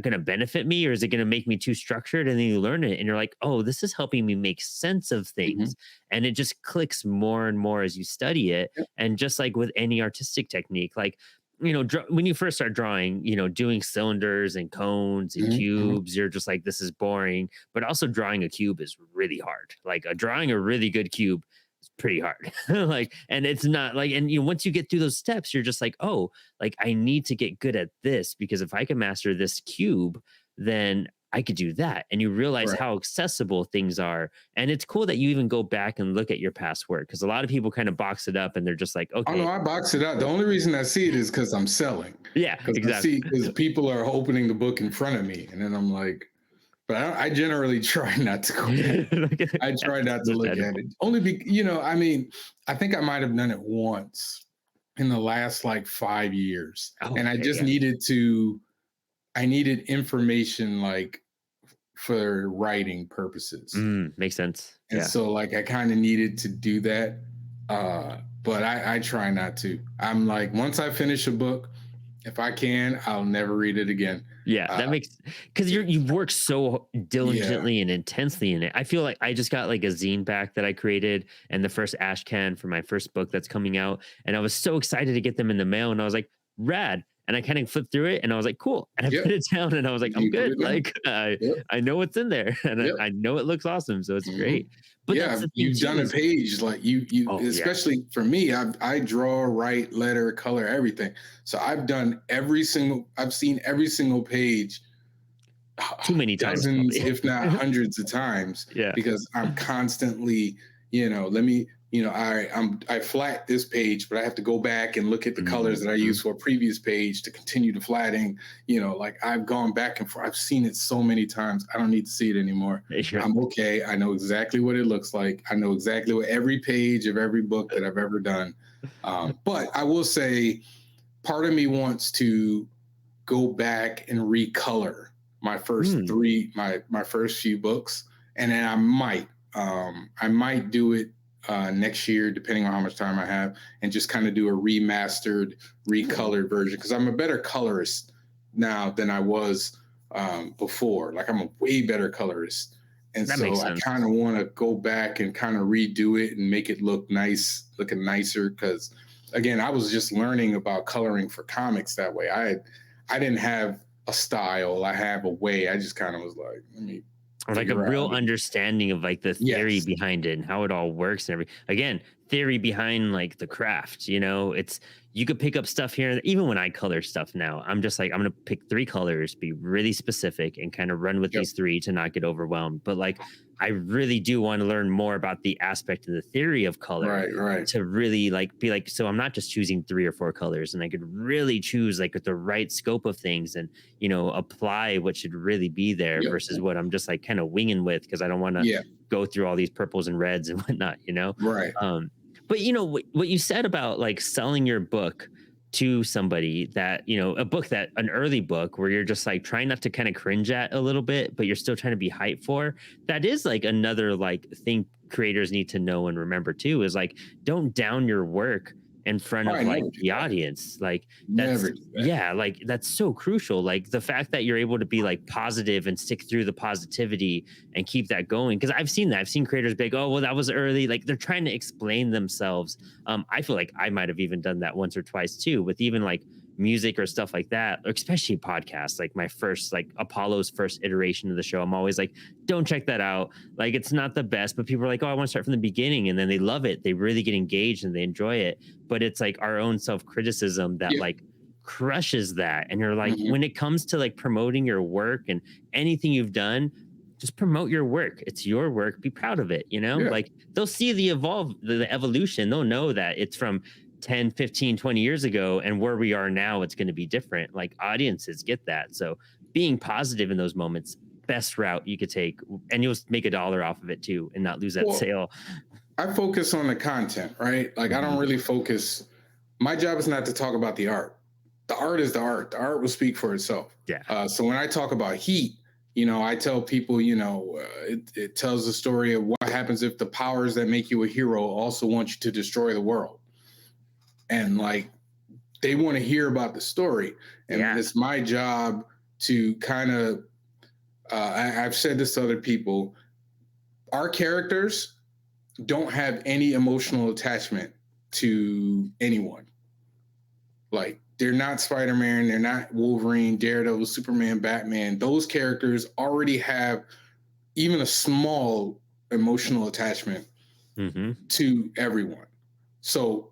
going to benefit me or is it going to make me too structured? And then you learn it and you're like, oh, this is helping me make sense of Mhm. things. And it just clicks more and more as you study it. Yep. And just like with any artistic technique, like, when you first start drawing, doing cylinders and cones and Mhm. Mhm. cubes, you're just like, this is boring. But also drawing a cube is really hard. Like drawing a really good cube is pretty hard. And it's not like, and once you get through those steps, you're just like, oh, like I need to get good at this because if I can master this cube, then I could do that. And you realize Right. how accessible things are. And it's cool that you even go back and look at your past work because a lot of people kind of box it up and they're just like, Oh no, okay, I box it out. The only reason I see it is because I'm selling. yeah, Because I exactly. see because people are opening the book in front of me, and then I'm like, but I generally try not to go back. I try That's not to look at understandable. it. Only I mean, I think I might have done it once in the last like 5 years. Oh, And I okay, just yeah. I needed information like for writing purposes. Makes sense. And Yeah. so like I kind of needed to do that. But I try not to. I'm like, once I finish a book, if I can, I'll never read it again. Yeah, Uh, that makes because you've worked so yeah. diligently and intensely in it. I feel like I just got like a zine back that I created and the first ash can for my first book that's coming out. And I was so excited to get them in the mail. And I was like, rad. And I kind of flipped through it and I was like, cool. And I Yep. put it down and I was like, I'm You put good. it down. Like Yep. I know what's in there and Yep. I know it looks awesome. So it's Hmm. great. But that's Yeah, the thing you've too done a is page like you oh yeah. especially for me. I draw, write, letter, color, everything. So I've seen every single page Too many times dozens, probably. if not hundreds of times Yeah. because I'm constantly, let me, I flat this page, but I have to go back and look at the colors that I Mhm. used for a previous page to continue the flatting. Like I've gone back and forth. I've seen it so many times. I don't need to see it anymore. Yeah. I'm okay. I know exactly what it looks like. I know exactly what every page of every book that I've ever done. But I will say, part of me wants to go back and recolor my first Mm. my first few books, and then I might do it next year, depending on how much time I have, and just kind of do a remastered, recolored version because I'm a better colorist now than I was before. Like I'm a way better colorist. And That makes so I sense. kind of want to go back and kind of redo it and make it look nice, looking nicer. Because again, I was just learning about coloring for comics that way. I didn't have a style. I have a way. I just kind of was like, let me Or like a figure out how real to. understanding of like the theory Yes. behind it and how it all works and again, theory behind like the craft, it's you could pick up stuff here. Even when I color stuff now, I'm just like, I'm gonna pick 3 colors, be really specific and kind of run with Yep. these 3 to not get overwhelmed. But like I really do want to learn more about the aspect of the theory of color Right. Right. to really like be like, so I'm not just choosing 3 or 4 colors and I could really choose like the right scope of things and apply what should really be there Yep. versus what I'm just like kind of winging with because I don't want to Yeah. go through all these purples and reds and whatnot. Right. But what you said about like selling your book to somebody that, an early book where you're just like trying not to kind of cringe at a little bit, but you're still trying to be hyped for, that is like another like thing creators need to know and remember too, is like, don't down your work in front Oh, of I like never do the that. audience. Like Never that's do that. yeah, like that's so crucial. Like the fact that you're able to be like positive and stick through the positivity and keep that going. Cause I've seen that. I've seen creators be like, oh, well, that was early. Like they're trying to explain themselves. I feel like I might have even done that once or twice too, with even like music or stuff like that, or especially podcasts. Like my first, like Apollo's first iteration of the show, I'm always like, don't check that out. Like it's not the best, but people are like, oh, I want to start from the beginning. And then they love it. They really get engaged and they enjoy it. But it's like our own self-criticism that Yeah. like crushes that. And you're like, Mhm. when it comes to like promoting your work and anything you've done, just promote your work. It's your work. Be proud of it. Yeah. Like they'll see the evolution. They'll know that it's from 10, 15, 20 years ago and where we are now, it's going to be different. Like audiences get that. So being positive in those moments, best route you could take, and you'll make $1 off of it too and not lose that Well, sale. I focus on the content, right? Like I don't Mhm. really focus. My job is not to talk about the art. The art is the art. The art will speak for itself. Yeah. So when I talk about heat, I tell people, it tells the story of what happens if the powers that make you a hero also want you to destroy the world. And like, they want to hear about the story. And Yeah. it's my job to kind of, I've said this to other people, our characters don't have any emotional attachment to anyone. Like, they're not Spider-Man, they're not Wolverine, Daredevil, Superman, Batman. Those characters already have even a small emotional attachment to everyone. So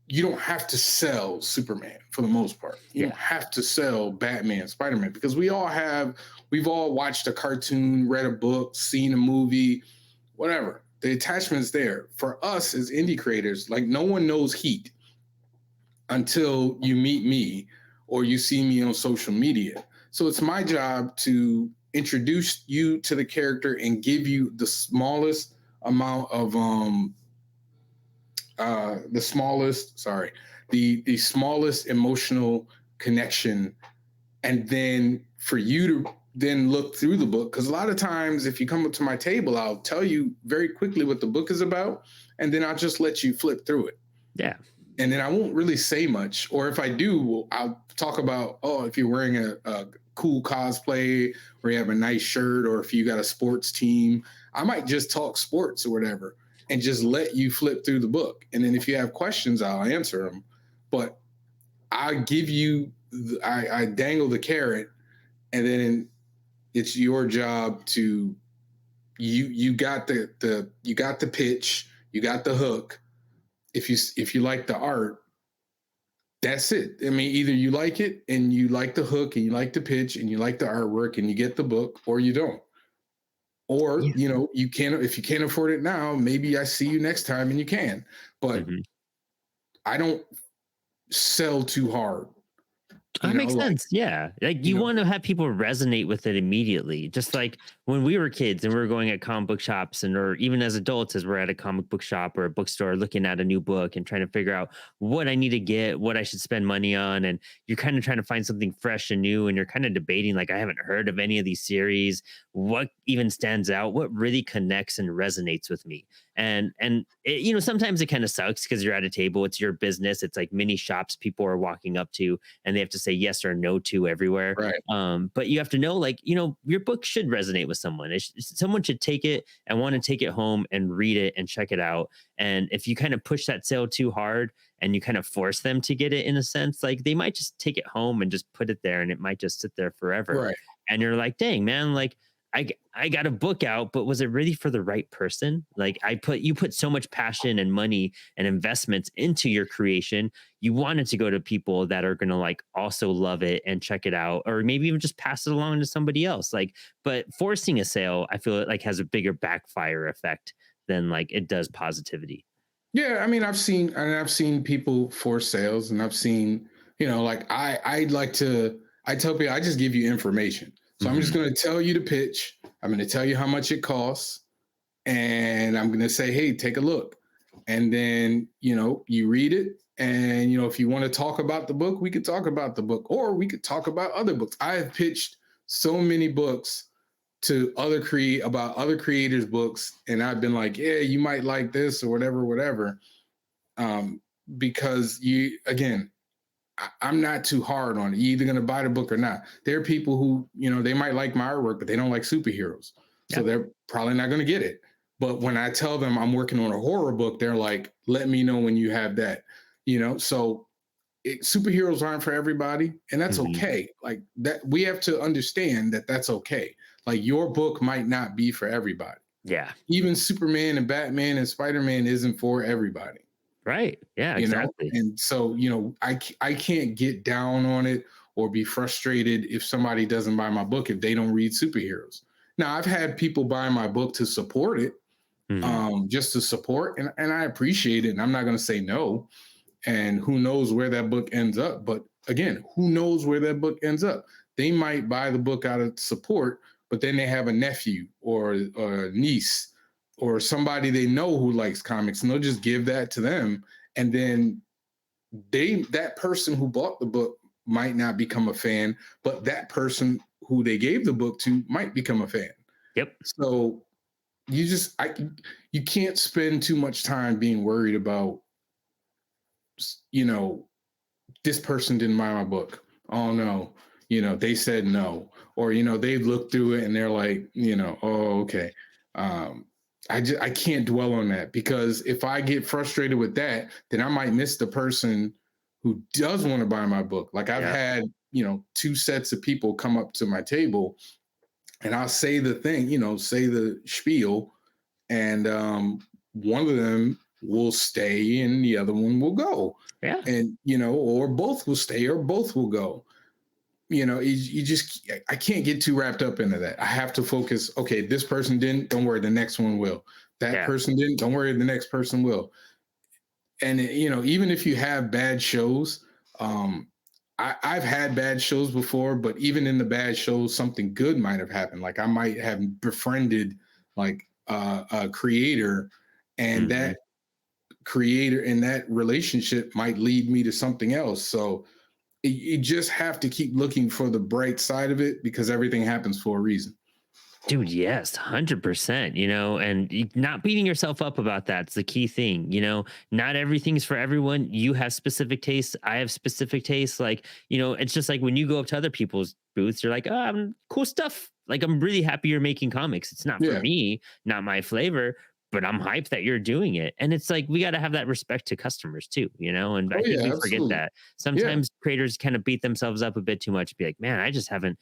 you don't have to sell Superman for the most part. You don't have to sell Batman, Spider-Man, because we've all watched a cartoon, read a book, seen a movie, whatever. The attachment's there. For us as indie creators, like, no one knows Heat until you meet me or you see me on social media. So it's my job to introduce you to the character and give you the smallest amount of the smallest emotional connection, and then for you to then look through the book. Because a lot of times, if you come up to my table, I'll tell you very quickly what the book is about, and then I'll just let you flip through it. Yeah. And then I won't really say much. Or if I do, I'll talk about, if you're wearing a cool cosplay, or you have a nice shirt, or if you got a sports team, I might just talk sports or whatever and just let you flip through the book. And then if you have questions, I'll answer them. But I give you, I dangle the carrot, and then it's your job to, you got the pitch, you got the hook. If you like the art, that's it. I mean, either you like it and you like the hook and you like the pitch and you like the artwork and you get the book, or you don't. Or, you can't, if you can't afford it now, maybe I see you next time and you can. But I don't sell too hard. That makes sense. Yeah. Like, you want to have people resonate with it immediately. Just like when we were kids and we were going at comic book shops, or even as adults, as we're at a comic book shop or a bookstore looking at a new book and trying to figure out what I need to get, what I should spend money on. And you're kind of trying to find something fresh and new. And you're kind of debating, like, I haven't heard of any of these series. What even stands out? What really connects and resonates with me? And it, sometimes it kind of sucks because you're at a table, it's your business. It's like mini shops people are walking up to and they have to say yes or no to everywhere. Right. But you have to know, like, your book should resonate with someone. Someone should take it and want to take it home and read it and check it out. And if you kind of push that sale too hard and you kind of force them to get it, in a sense, like, they might just take it home and just put it there and it might just sit there forever. Right. And you're like, dang, man, like, I got a book out, but was it really for the right person? Like, you put so much passion and money and investments into your creation. You want it to go to people that are going to, like, also love it and check it out, or maybe even just pass it along to somebody else. Like, but forcing a sale, I feel like has a bigger backfire effect than, like, it does positivity. Yeah. I mean, I've seen people force sales, and I've seen, like, I tell people, I just give you information. So I'm just going to tell you the pitch. I'm going to tell you how much it costs. And I'm going to say, hey, take a look. And then, you read it. And, if you want to talk about the book, we could talk about the book, or we could talk about other books. I have pitched so many books to other creators' books. And I've been like, yeah, you might like this or whatever. Because I'm not too hard on it. You're either going to buy the book or not. There are people who, they might like my artwork, but they don't like superheroes. So they're probably not going to get it. But when I tell them I'm working on a horror book, they're like, let me know when you have that, so superheroes aren't for everybody. And that's okay. Like, that, we have to understand that that's okay. Like, your book might not be for everybody. Yeah. Even Superman and Batman and Spider-Man isn't for everybody. Right. Yeah, exactly. And so, I can't get down on it or be frustrated if somebody doesn't buy my book, if they don't read superheroes. Now, I've had people buy my book to support it, just to support, and I appreciate it. And I'm not going to say no. And who knows where that book ends up? But again, who knows where that book ends up? They might buy the book out of support, but then they have a nephew or a niece or somebody they know who likes comics, and they'll just give that to them. And then that person who bought the book might not become a fan, but that person who they gave the book to might become a fan. Yep. So you can't spend too much time being worried about, this person didn't buy my book. Oh no, they said no, or they looked through it and they're like, oh, okay. I can't dwell on that, because if I get frustrated with that, then I might miss the person who does want to buy my book. Like I've had, two sets of people come up to my table, and I'll say the thing, say the spiel, and one of them will stay and the other one will go. Yeah. And or both will stay or both will go. I can't get too wrapped up into that. I have to focus. Okay, this person didn't, don't worry, the next one will. That person didn't, don't worry, the next person will. And even if you have bad shows, I've had bad shows before, but even in the bad shows, something good might have happened. Like I might have befriended like a creator, and that creator and that relationship might lead me to something else. So you just have to keep looking for the bright side of it, because everything happens for a reason. Dude, yes, 100%, and not beating yourself up about that's the key thing. Not everything's for everyone. You have specific tastes. I have specific tastes. Like, it's just like when you go up to other people's booths, you're like, oh, cool stuff. Like, I'm really happy you're making comics. It's not for me, not my flavor, but I'm hyped that you're doing it. And it's like, we got to have that respect to customers too, and I think we forget that. Sometimes creators kind of beat themselves up a bit too much, be like, man, I just haven't,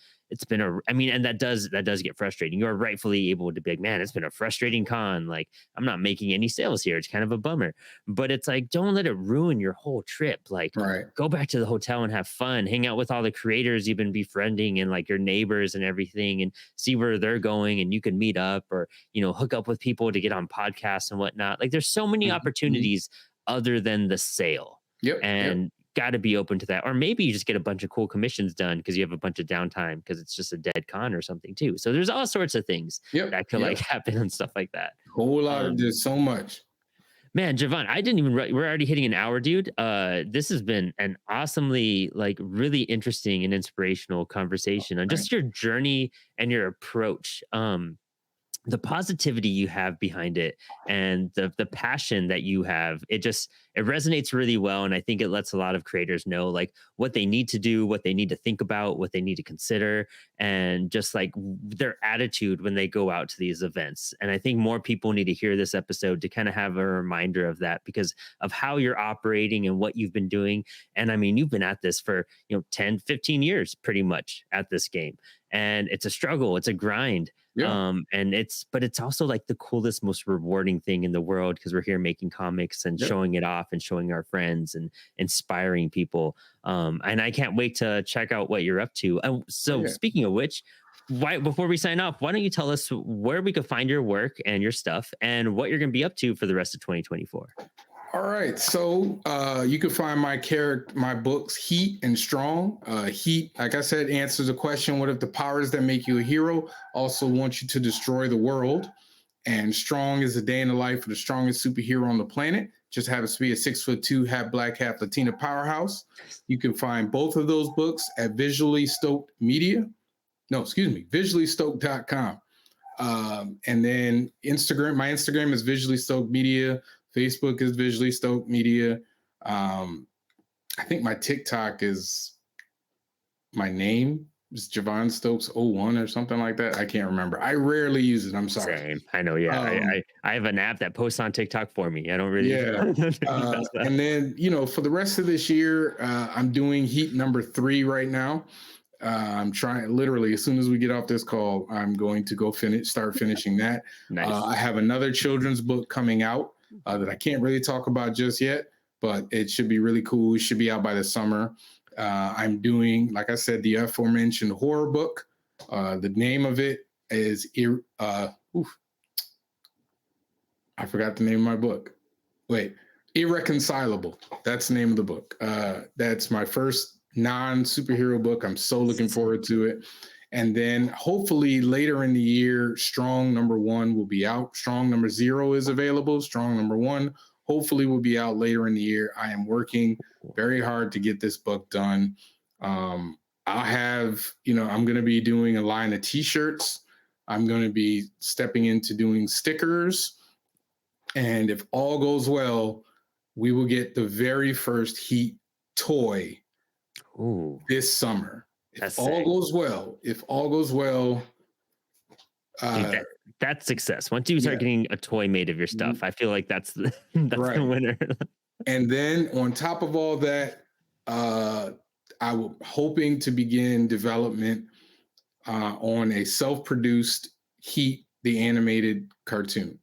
and that does get frustrating. You're rightfully able to be like, man, it's been a frustrating con. Like, I'm not making any sales here. It's kind of a bummer. But it's like, don't let it ruin your whole trip. Like, go back to the hotel and have fun. Hang out with all the creators you've been befriending and like your neighbors and everything, and see where they're going. And you can meet up or, hook up with people to get on podcasts and whatnot. Like, there's so many opportunities other than the sale. And got to be open to that. Or maybe you just get a bunch of cool commissions done because you have a bunch of downtime because it's just a dead con or something too. So there's all sorts of things that could like happen and stuff like that. Whole lot of, there's so much. Man, JaVon, I didn't even, we're already hitting an hour, dude. This has been an awesomely, like, really interesting and inspirational conversation on just your journey and your approach. The positivity you have behind it and the passion that you have, it resonates really well. And I think it lets a lot of creators know like what they need to do, what they need to think about, what they need to consider, and just like their attitude when they go out to these events. And I think more people need to hear this episode to kind of have a reminder of that because of how you're operating and what you've been doing. And I mean, you've been at this for, 10, 15 years pretty much at this game. And it's a struggle. It's a grind. And it's also like the coolest, most rewarding thing in the world because we're here making comics and showing it off and showing our friends and inspiring people. And I can't wait to check out what you're up to. So speaking of which, before we sign off, why don't you tell us where we could find your work and your stuff and what you're going to be up to for the rest of 2024? All right, so you can find my books, Heat and Strong. Heat, like I said, answers the question, what if the powers that make you a hero also want you to destroy the world? And Strong is a day in the life of the strongest superhero on the planet. Just happens to be a 6'2", half black, half Latina powerhouse. You can find both of those books at Visually Stoked Media. No, excuse me, visuallystoked.com. And then my Instagram is Visually Stoked Media. Facebook is Visually Stoked Media. I think my TikTok is my name. It's JaVon Stokes 01 or something like that. I can't remember. I rarely use it. I'm sorry. Same. I know. Yeah. I have an app that posts on TikTok for me. I don't really. And then, for the rest of this year, I'm doing Heat number 3 right now. I'm trying literally as soon as we get off this call, I'm going to go start finishing that. Nice. I have another children's book coming out that I can't really talk about just yet, but it should be really cool. It should be out by the summer. I'm doing, like I said, the aforementioned horror book. The name of it is, I forgot the name of my book. Wait, Irreconcilable. That's the name of the book. That's my first non-superhero book. I'm so looking forward to it. And then hopefully later in the year, Strong number 1 will be out. Strong number 0 is available. Strong number 1 hopefully will be out later in the year. I am working very hard to get this book done. I'll have, I'm going to be doing a line of t-shirts. I'm going to be stepping into doing stickers. And if all goes well, we will get the very first Heat toy Ooh, this summer. that's If all sick. goes well, Dude, uh, that's success. Once you start yeah, getting a toy made of your stuff, I feel like that's the that's the right. winner. And then on top of all that, I was hoping to begin development on a self-produced Heat, the animated cartoon.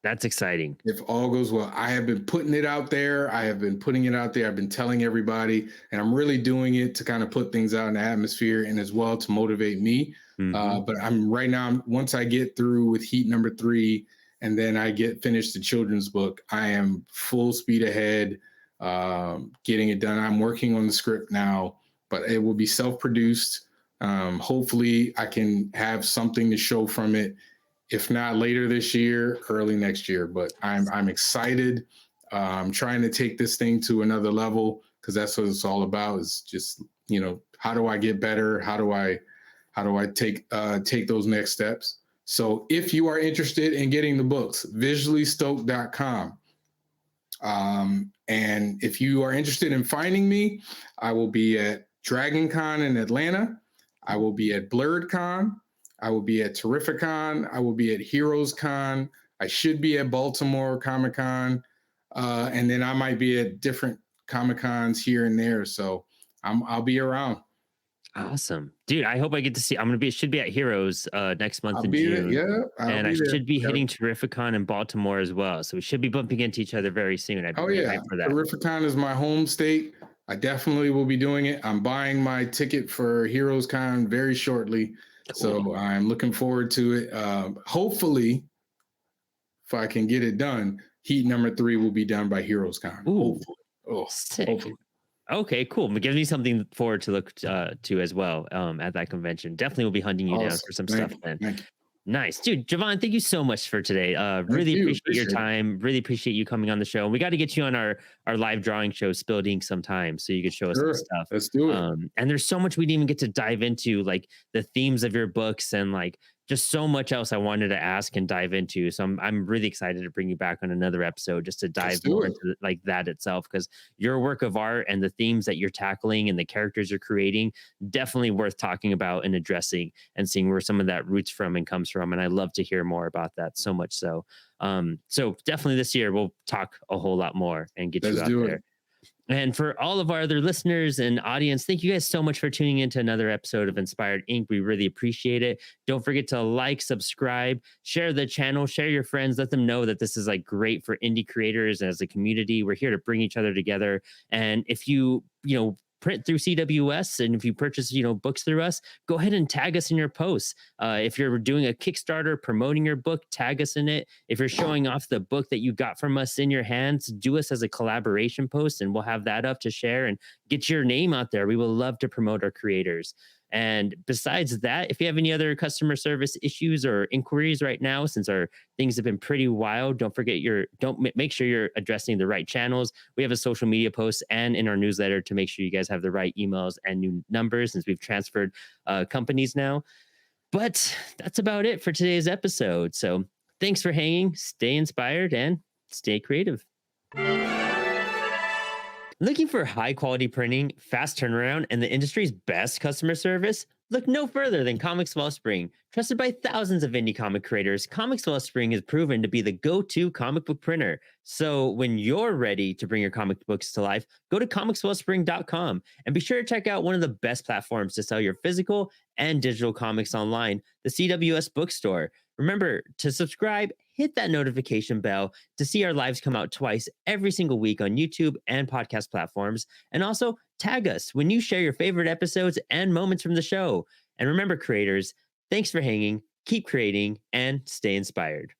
That's exciting. If all goes well, I have been putting it out there. I've been telling everybody, and I'm really doing it to kind of put things out in the atmosphere and as well to motivate me. Mm-hmm. But I'm right now, once I get through with Heat number 3, and then I get finished the children's book, I am full speed ahead, getting it done. I'm working on the script now, but it will be self-produced. Hopefully I can have something to show from it, if not later this year, early next year. But I'm excited. I'm trying to take this thing to another level, because that's what it's all about. Is just, how do I get better? How do I take those next steps? So if you are interested in getting the books, visuallystoked.com. And if you are interested in finding me, I will be at DragonCon in Atlanta. I will be at BlurredCon. I will be at Terrificon. I will be at HeroesCon. I should be at Baltimore Comic Con. And then I might be at different Comic Cons here and there. So I'll be around. Awesome, dude. I hope I get to see. Should be at Heroes next month I'll in be there. June, Yeah, I'll and I be there. should be Yep. hitting Terrificon in Baltimore as well. So we should be bumping into each other very soon. I'd be Oh really yeah, hyped for that. Terrificon is my home state. I definitely will be doing it. I'm buying my ticket for HeroesCon very shortly, so I'm looking forward to it. Hopefully, if I can get it done, Heat number 3 will be done by HeroesCon. Ooh, Hopefully. sick. Hopefully. Okay, cool. It gives me something forward to look to as well at that convention. Definitely will be hunting you down Awesome. for some Thank stuff you. then. Thank you. Nice, dude. JaVon, thank you so much for today. Thank Really you. appreciate your Appreciate it. time. Really appreciate you coming on the show. We got to get you on our live drawing show, Spilled Ink, sometime so you could show us some Sure. stuff. Let's do it. And there's so much we didn't even get to dive into, like the themes of your books and like just so much else I wanted to ask and dive into. So I'm really excited to bring you back on another episode just to dive more into like that itself, because your work of art and the themes that you're tackling and the characters you're creating, definitely worth talking about and addressing and seeing where some of that roots from and comes from. And I love to hear more about that, so much so. So definitely this year we'll talk a whole lot more and get you out there. And for all of our other listeners and audience, thank you guys so much for tuning into another episode of Inspired Ink. We really appreciate it. Don't forget to like, subscribe, share the channel, share your friends, let them know that this is like great for indie creators as a community. We're here to bring each other together. And if you print through CWS, and if you purchase books through us, go ahead and tag us in your posts. If you're doing a Kickstarter promoting your book, tag us in it. If you're showing off the book that you got from us in your hands, do us as a collaboration post, and we'll have that up to share and get your name out there. We will love to promote our creators. And besides that, if you have any other customer service issues or inquiries right now, since our things have been pretty wild, make sure you're addressing the right channels. We have a social media post and in our newsletter to make sure you guys have the right emails and new numbers, since we've transferred companies now. But that's about it for today's episode. So thanks for hanging. Stay inspired and stay creative. Looking for high quality printing, fast turnaround, and the industry's best customer service? Look no further than Comix Wellspring. Trusted by thousands of indie comic creators, Comix Wellspring has proven to be the go-to comic book printer. So when you're ready to bring your comic books to life, go to comicswellspring.com and be sure to check out one of the best platforms to sell your physical and digital comics online, the CWS Bookstore. Remember to subscribe, hit that notification bell to see our lives come out twice every single week on YouTube and podcast platforms. And also tag us when you share your favorite episodes and moments from the show. And remember, creators, thanks for hanging, keep creating, and stay inspired.